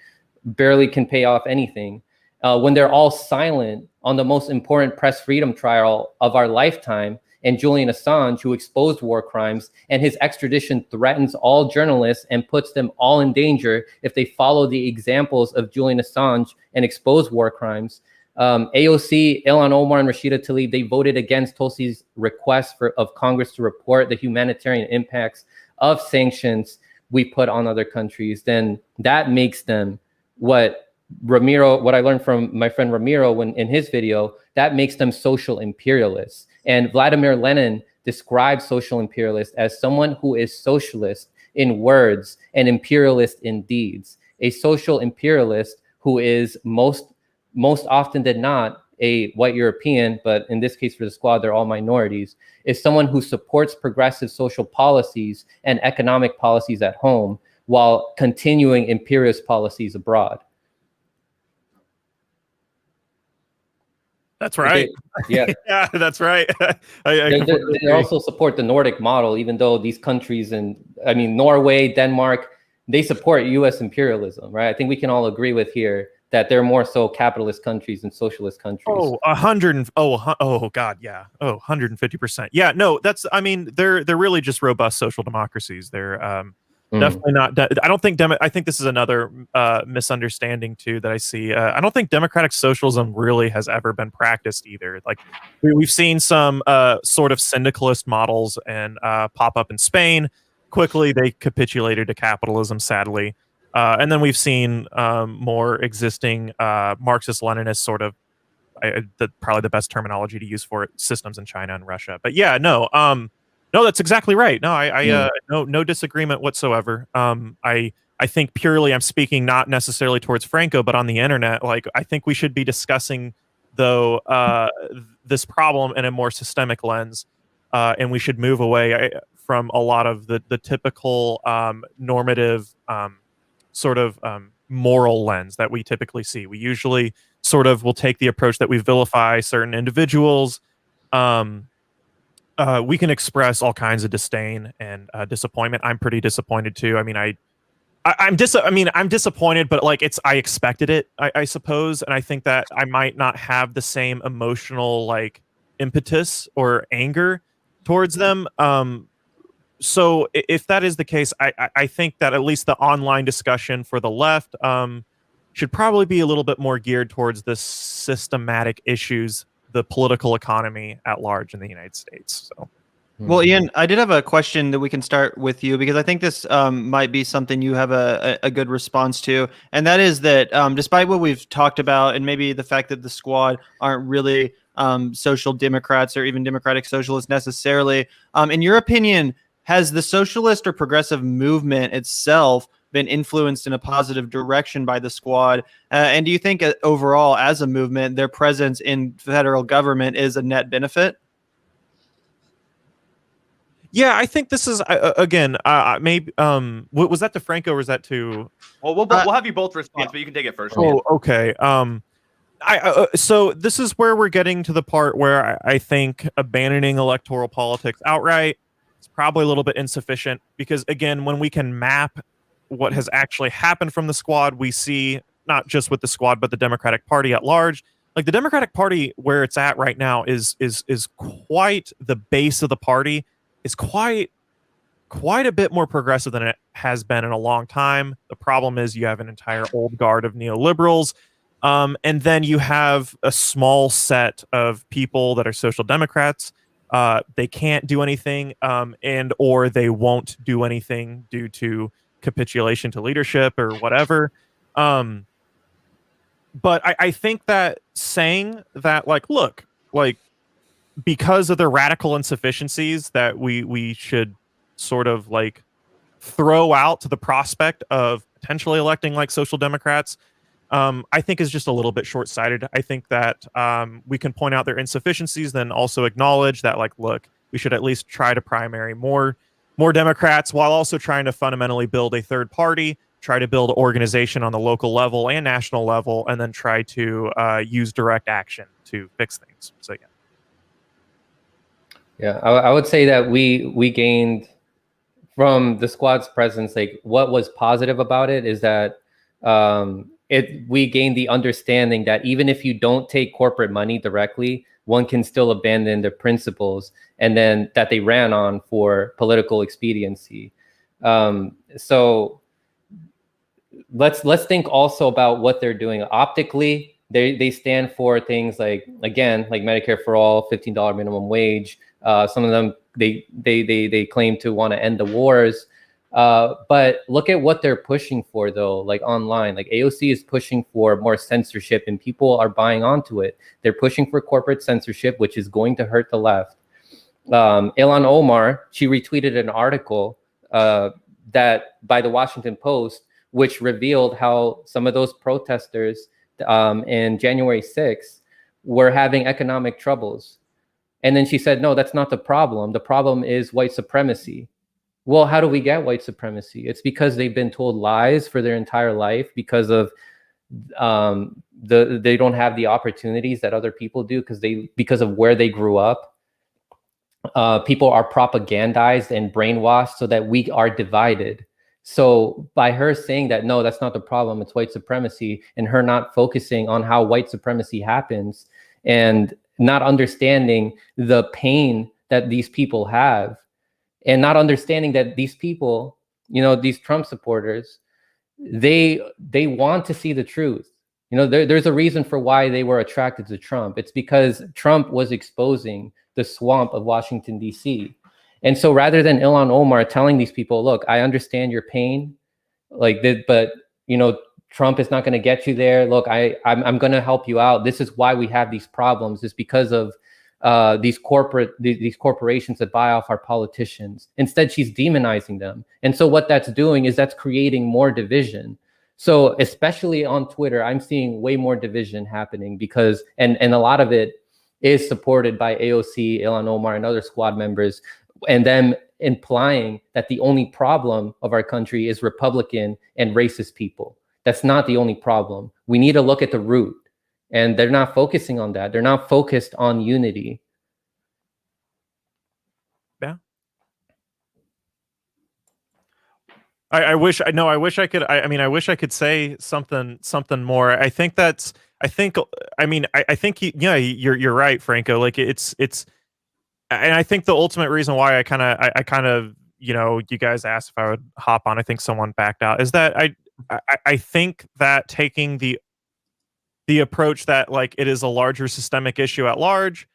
barely can pay off anything, when they're all silent on the most important press freedom trial of our lifetime, and Julian Assange, who exposed war crimes, and his extradition threatens all journalists and puts them all in danger if they follow the examples of Julian Assange and expose war crimes. AOC, Ilhan Omar, and Rashida Tlaib, they voted against Tulsi's request of Congress to report the humanitarian impacts of sanctions we put on other countries. Then that makes them what I learned from my friend Ramiro in his video, that makes them social imperialists. And Vladimir Lenin described social imperialist as someone who is socialist in words and imperialist in deeds. A social imperialist who is most often than not a white European, but in this case for the squad, they're all minorities, is someone who supports progressive social policies and economic policies at home while continuing imperialist policies abroad. That's right. Yeah, yeah, that's right. They also support the Nordic model, even though these countries, Norway, Denmark, they support U.S. imperialism, right? I think we can all agree with here that they're more so capitalist countries than socialist countries. Oh, 150%. Yeah, no, they're really just robust social democracies. They're definitely not. I don't think I think this is another misunderstanding too that I see. I don't think democratic socialism really has ever been practiced either. Like we've seen some sort of syndicalist models and pop up in Spain. Quickly, they capitulated to capitalism, sadly. And then we've seen more existing Marxist-Leninist sort of, probably the best terminology to use for it, systems in China and Russia. But yeah, no, that's exactly right. No, no disagreement whatsoever. I think purely I'm speaking not necessarily towards Franco, but on the internet. Like I think we should be discussing though this problem in a more systemic lens, and we should move away from a lot of the typical normative sort of moral lens that we typically see. We usually sort of will take the approach that we vilify certain individuals. We can express all kinds of disdain and disappointment. I'm pretty disappointed too. I'm disappointed, but like I expected it, I suppose. And I think that I might not have the same emotional like impetus or anger towards them. So if that is the case, I think that at least the online discussion for the left should probably be a little bit more geared towards the systematic issues, the political economy at large in the United States. So, well, Ian, I did have a question that we can start with you because I think this might be something you have a good response to, and that is that despite what we've talked about and maybe the fact that the squad aren't really social democrats or even democratic socialists necessarily, in your opinion, has the socialist or progressive movement itself been influenced in a positive direction by the squad? And do you think overall, as a movement, their presence in federal government is a net benefit? Yeah, I think this is again. Maybe was that to Franco or was that to? Well, we'll have you both respond, but you can take it first. Oh, okay. So this is where we're getting to the part where I think abandoning electoral politics outright is probably a little bit insufficient because, again, when we can map what has actually happened from the squad, we see not just with the squad, but the Democratic Party at large. Like the Democratic Party, where it's at right now, is quite the base of the party is quite a bit more progressive than it has been in a long time. The problem is you have an entire old guard of neoliberals. And then you have a small set of people that are social democrats. They can't do anything and or they won't do anything due to capitulation to leadership or whatever. But I think that saying that, like, look, like, because of the radical insufficiencies that we should sort of like throw out to the prospect of potentially electing like social democrats, I think is just a little bit short-sighted. I think that we can point out their insufficiencies, then also acknowledge that, like, look, we should at least try to primary more Democrats while also trying to fundamentally build a third party, try to build organization on the local level and national level, and then try to use direct action to fix things. So Yeah, I would say that we gained from the squad's presence. Like, what was positive about it is that we gained the understanding that even if you don't take corporate money directly, one can still abandon the principles and then that they ran on for political expediency. So let's think also about what they're doing optically. They stand for things like, again, like Medicare for all, $15 minimum wage. Some of them, they claim to want to end the wars. But look at what they're pushing for, though, like online. Like AOC is pushing for more censorship and people are buying onto it. They're pushing for corporate censorship, which is going to hurt the left. Ilhan Omar, she retweeted an article that by the Washington Post, which revealed how some of those protesters in January 6th were having economic troubles. And then she said, no, that's not the problem. The problem is white supremacy. Well, how do we get white supremacy? It's because they've been told lies for their entire life because of they don't have the opportunities that other people do because of where they grew up. People are propagandized and brainwashed so that we are divided. So by her saying that, no, that's not the problem, it's white supremacy, and her not focusing on how white supremacy happens and not understanding the pain that these people have, and not understanding that these people, these Trump supporters, they want to see the truth. There's a reason for why they were attracted to Trump. It's because Trump was exposing the swamp of Washington, D.C. And so rather than Ilhan Omar telling these people, look, I understand your pain, but Trump is not going to get you there. Look, I'm going to help you out. This is why we have these problems. It's because of these corporations that buy off our politicians. Instead, she's demonizing them. And so what that's doing is that's creating more division. So especially on Twitter, I'm seeing way more division happening because, and a lot of it is supported by AOC, Ilhan Omar, and other squad members, and them implying that the only problem of our country is Republican and racist people. That's not the only problem. We need to look at the root. And they're not focusing on that. They're not focused on unity. Yeah. I wish I could say something more. I think you're right, Franco. Like it's, and I think the ultimate reason why I kind of, you guys asked if I would hop on, I think someone backed out, is that I think that taking the approach that like it is a larger systemic issue at large,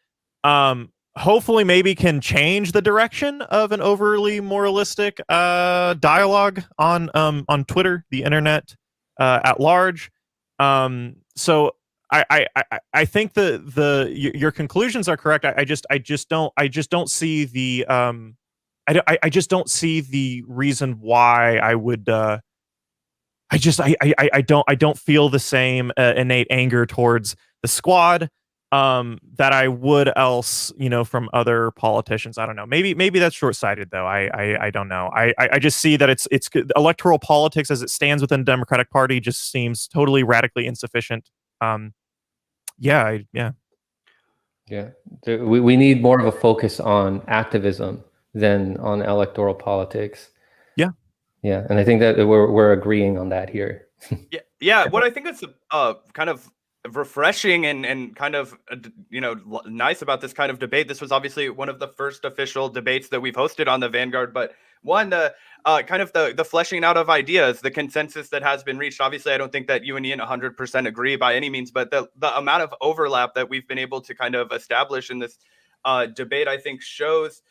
hopefully maybe can change the direction of an overly moralistic dialogue on Twitter, the internet at large. So I think your conclusions are correct. I just don't see the I just don't see the reason why I would I don't feel the same innate anger towards the squad that I would else, from other politicians. I don't know. Maybe that's short-sighted though. I don't know. I just see that it's electoral politics as it stands within the Democratic Party just seems totally radically insufficient. Yeah. We need more of a focus on activism than on electoral politics. Yeah, and I think that we're agreeing on that here. Yeah. What I think is kind of refreshing and kind of nice about this kind of debate. This was obviously one of the first official debates that we've hosted on the Vanguard, but one kind of the fleshing out of ideas, the consensus that has been reached. Obviously, I don't think that you and Ian 100% agree by any means, but the amount of overlap that we've been able to kind of establish in this debate, I think, shows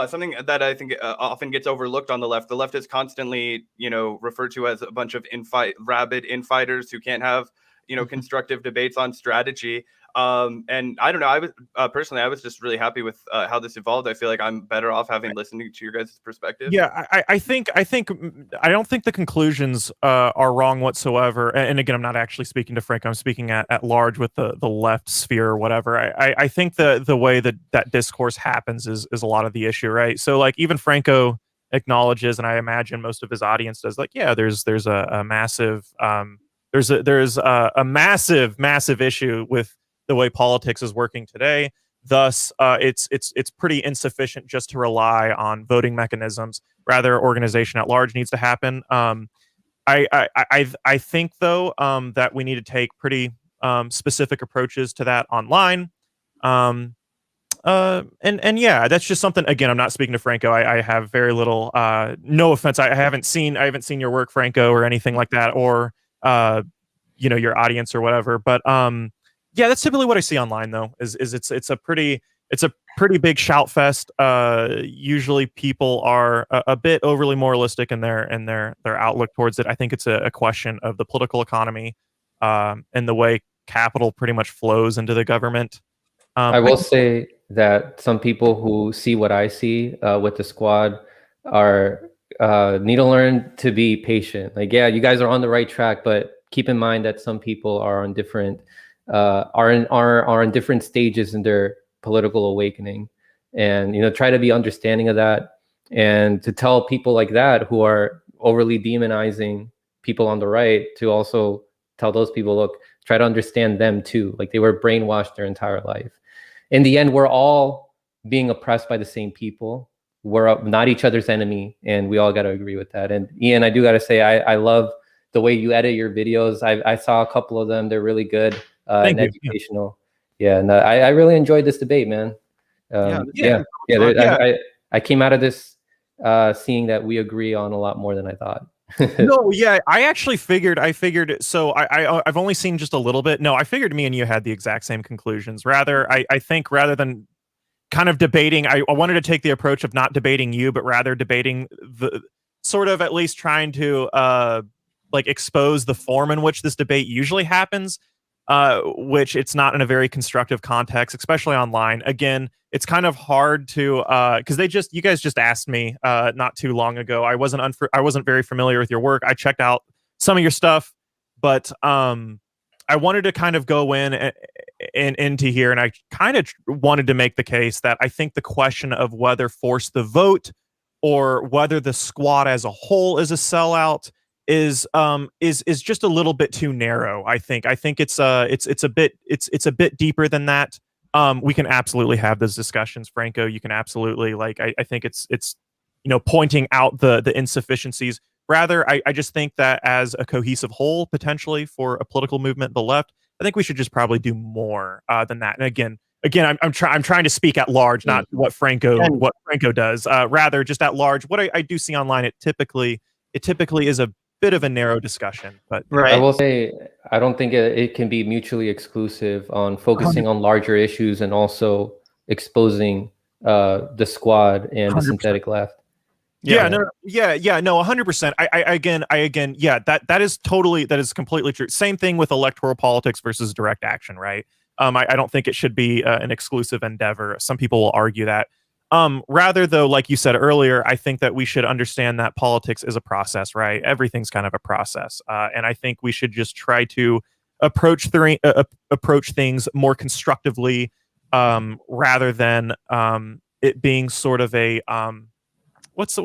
something that I think often gets overlooked on the left. The left is constantly, referred to as a bunch of rabid infighters who can't have, constructive debates on strategy. And I don't know, I was personally, I was just really happy with how this evolved. I feel like I'm better off having listened to your guys' perspective. Yeah, I think I don't think the conclusions are wrong whatsoever. And again, I'm not actually speaking to Frank. I'm speaking at large with the left sphere or whatever. I think the way that discourse happens is a lot of the issue, right? So like even Franco acknowledges, and I imagine most of his audience does, like, yeah, there's a massive there's a massive issue with the way politics is working today. Thus, it's pretty insufficient just to rely on voting mechanisms. Rather, organization at large needs to happen. I think though that we need to take pretty specific approaches to that online. And yeah, that's just something. Again, I'm not speaking to Franco. I have very little. No offense, I haven't seen your work, Franco, or anything like that, or your audience or whatever. But yeah, that's typically what I see online, though. Is it's a pretty big shout fest. Usually, people are a bit overly moralistic in their outlook towards it. I think it's a question of the political economy and the way capital pretty much flows into the government. I will say that some people who see what I see with the squad need to learn to be patient. Like, yeah, you guys are on the right track, but keep in mind that some people are on different. Are in different stages in their political awakening, and try to be understanding of that, and to tell people like that who are overly demonizing people on the right to also tell those people, look, try to understand them too. Like, they were brainwashed their entire life. In the end, we're all being oppressed by the same people. We're not each other's enemy, and we all got to agree with that. And Ian, I do got to say, I love the way you edit your videos. I saw a couple of them; they're really good. And educational. Yeah, and I really enjoyed this debate, man. I came out of this seeing that we agree on a lot more than I thought. No, yeah, I figured. So I've only seen just a little bit. No, I figured me and you had the exact same conclusions. I think rather than kind of debating, I wanted to take the approach of not debating you, but rather debating the sort of at least trying to expose the form in which this debate usually happens. Which it's not in a very constructive context, especially online. Again, it's kind of hard to because you guys just asked me not too long ago. I wasn't very familiar with your work. I checked out some of your stuff, but I wanted to kind of go into here, and I kind of wanted to make the case that I think the question of whether force the vote or whether the squad as a whole is a sellout is just a little bit too narrow. I think it's a bit deeper than that. We can absolutely have those discussions, Franco. You can absolutely I think it's pointing out the insufficiencies. Rather, I just think that as a cohesive whole, potentially for a political movement, the left, I think we should just probably do more than that. And again, I'm trying to speak at large, not what Franco does. Rather, just at large, what I do see online, it typically is a bit of a narrow discussion, but I will say I don't think it can be mutually exclusive on focusing on larger issues and also exposing the squad and 100%. The synthetic left. No, 100%. That is completely true. Same thing with electoral politics versus direct action, right? I don't think it should be an exclusive endeavor. Some people will argue that. Rather, though, like you said earlier, I think that we should understand that politics is a process, right? Everything's kind of a process. And I think we should just try to approach things more constructively, rather than it being sort of a what's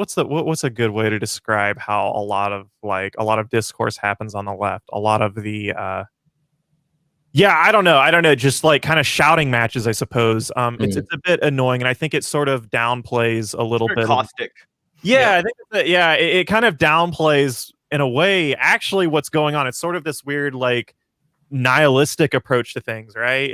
a good way to describe how a lot of discourse happens on the left? A lot of the I don't know. Just like kind of shouting matches, I suppose. It's a bit annoying, and I think it sort of downplays a little bit. Caustic. I think it kind of downplays in a way actually what's going on. It's sort of this weird nihilistic approach to things, right?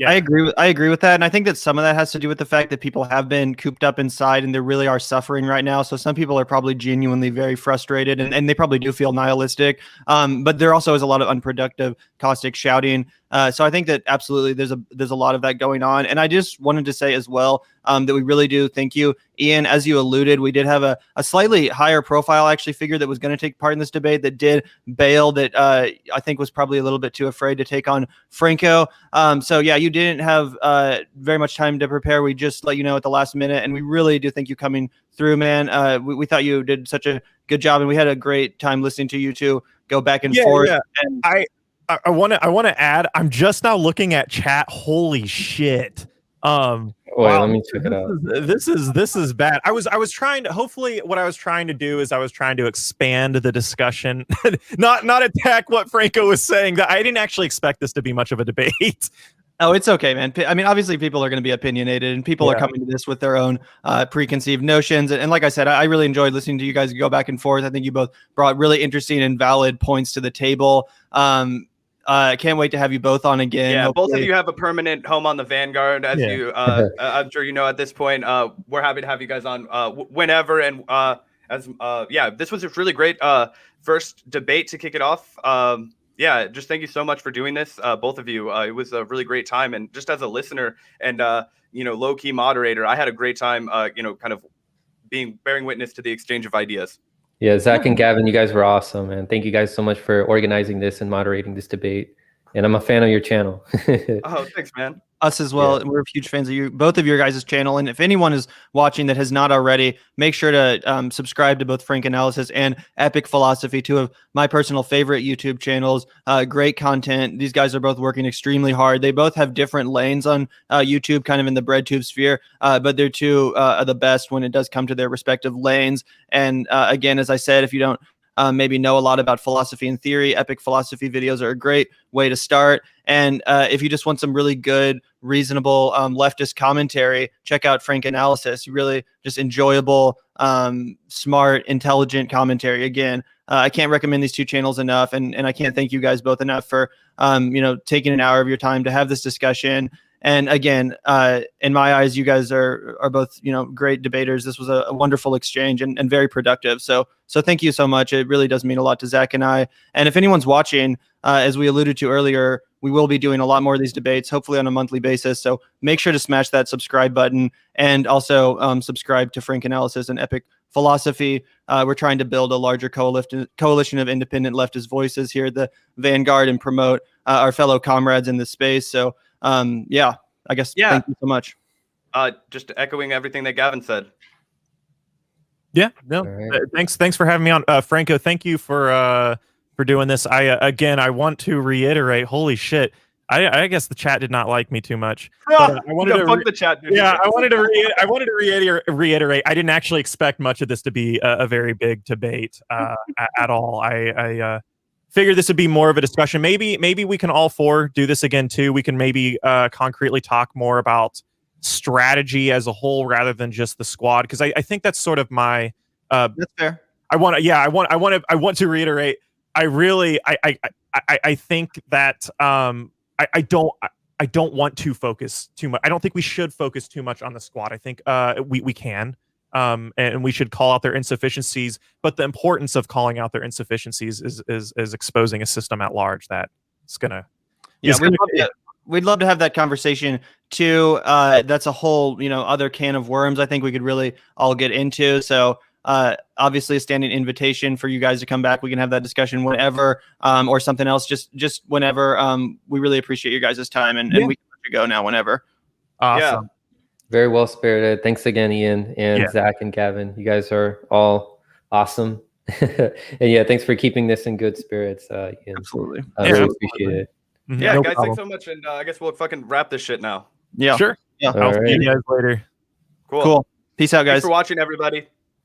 I agree with that, and I think that some of that has to do with the fact that people have been cooped up inside and they really are suffering right now. So some people are probably genuinely very frustrated, and they probably do feel nihilistic. But there also is a lot of unproductive, caustic shouting. So I think that absolutely there's a lot of that going on. And I just wanted to say as well that we really do thank you, Ian. As you alluded, we did have a slightly higher profile actually figure that was going to take part in this debate that did bail, that I think was probably a little bit too afraid to take on Franco. So yeah, you didn't have very much time to prepare. We just let you know at the last minute, and we really do thank you coming through, man. We thought you did such a good job, and we had a great time listening to you two go back and forth. Yeah. And I want to add, I'm just now looking at chat. Holy shit. Wait, let me check it out. This is bad. I was trying to, hopefully what I was trying to do is I was trying to expand the discussion, not attack what Franco was saying. That I didn't actually expect this to be much of a debate. Oh, it's okay, man. I mean, obviously people are going to be opinionated, and people are coming to this with their own preconceived notions. And like I said, I really enjoyed listening to you guys go back and forth. I think you both brought really interesting and valid points to the table. Can't wait to have you both on again. Yeah, Hopefully. both of you have a permanent home on the Vanguard, as you I'm sure you know at this point. We're happy to have you guys on whenever. And this was a really great first debate to kick it off. Just thank you so much for doing this, both of you. It was a really great time, and just as a listener and low key moderator, I had a great time. Kind of bearing witness to the exchange of ideas. Yeah, Zach and Gavin, you guys were awesome, and thank you guys so much for organizing this and moderating this debate. And I'm a fan of your channel. Oh, thanks, man. Us as well. Yeah. We're huge fans of you, both of your guys' channel. And if anyone is watching that has not already, make sure to subscribe to both Franc Analysis and Epoch Philosophy, two of my personal favorite YouTube channels. Great content. These guys are both working extremely hard. They both have different lanes on YouTube, kind of in the breadtube sphere, but they're two of the best when it does come to their respective lanes. And again, as I said, if you don't maybe know a lot about philosophy and theory, Epoch Philosophy videos are a great way to start. And if you just want some really good, reasonable leftist commentary, check out Franc Analysis. Really just enjoyable, smart, intelligent commentary. Again, I can't recommend these two channels enough, and I can't thank you guys both enough for taking an hour of your time to have this discussion. And again, in my eyes, you guys are both, great debaters. This was a wonderful exchange and very productive. So thank you so much. It really does mean a lot to Zach and I. And if anyone's watching, as we alluded to earlier, we will be doing a lot more of these debates, hopefully on a monthly basis. So make sure to smash that subscribe button, and also subscribe to Franc Analysis and Epoch Philosophy. We're trying to build a larger coalition of independent leftist voices here at the Vanguard and promote our fellow comrades in this space. So thank you so much. Just echoing everything that Gavin said. Yeah, no, right. Thanks for having me on, Franco. Thank you for doing this. I want to reiterate. Holy shit! I guess the chat did not like me too much. But, I wanted to fuck the chat, dude. Yeah, I wanted to reiterate. I didn't actually expect much of this to be a very big debate at all. I figured this would be more of a discussion. Maybe we can all four do this again too. We can maybe concretely talk more about strategy as a whole rather than just the squad, because I think that's sort of my That's fair. I want to reiterate. I think that I don't want to focus too much. I don't think we should focus too much on the squad. I think we can and we should call out their insufficiencies. But the importance of calling out their insufficiencies is exposing a system at large that's gonna. We'd love to have that conversation too. That's a whole, other can of worms I think we could really all get into. So obviously a standing invitation for you guys to come back. We can have that discussion whenever, or something else, just whenever. We really appreciate your guys' time, and we can let you go now whenever. Awesome. Yeah. Very well spirited. Thanks again, Ian and Zach and Gavin. You guys are all awesome. And thanks for keeping this in good spirits, Ian. Absolutely. I really appreciate it. Mhm. Yeah, No guys, problem. thanks so much. And I guess we'll fucking wrap this shit now. Yeah. Sure. Yeah. I'll see Alright. you guys later. Cool. Cool. Peace out, guys. Thanks for watching, everybody.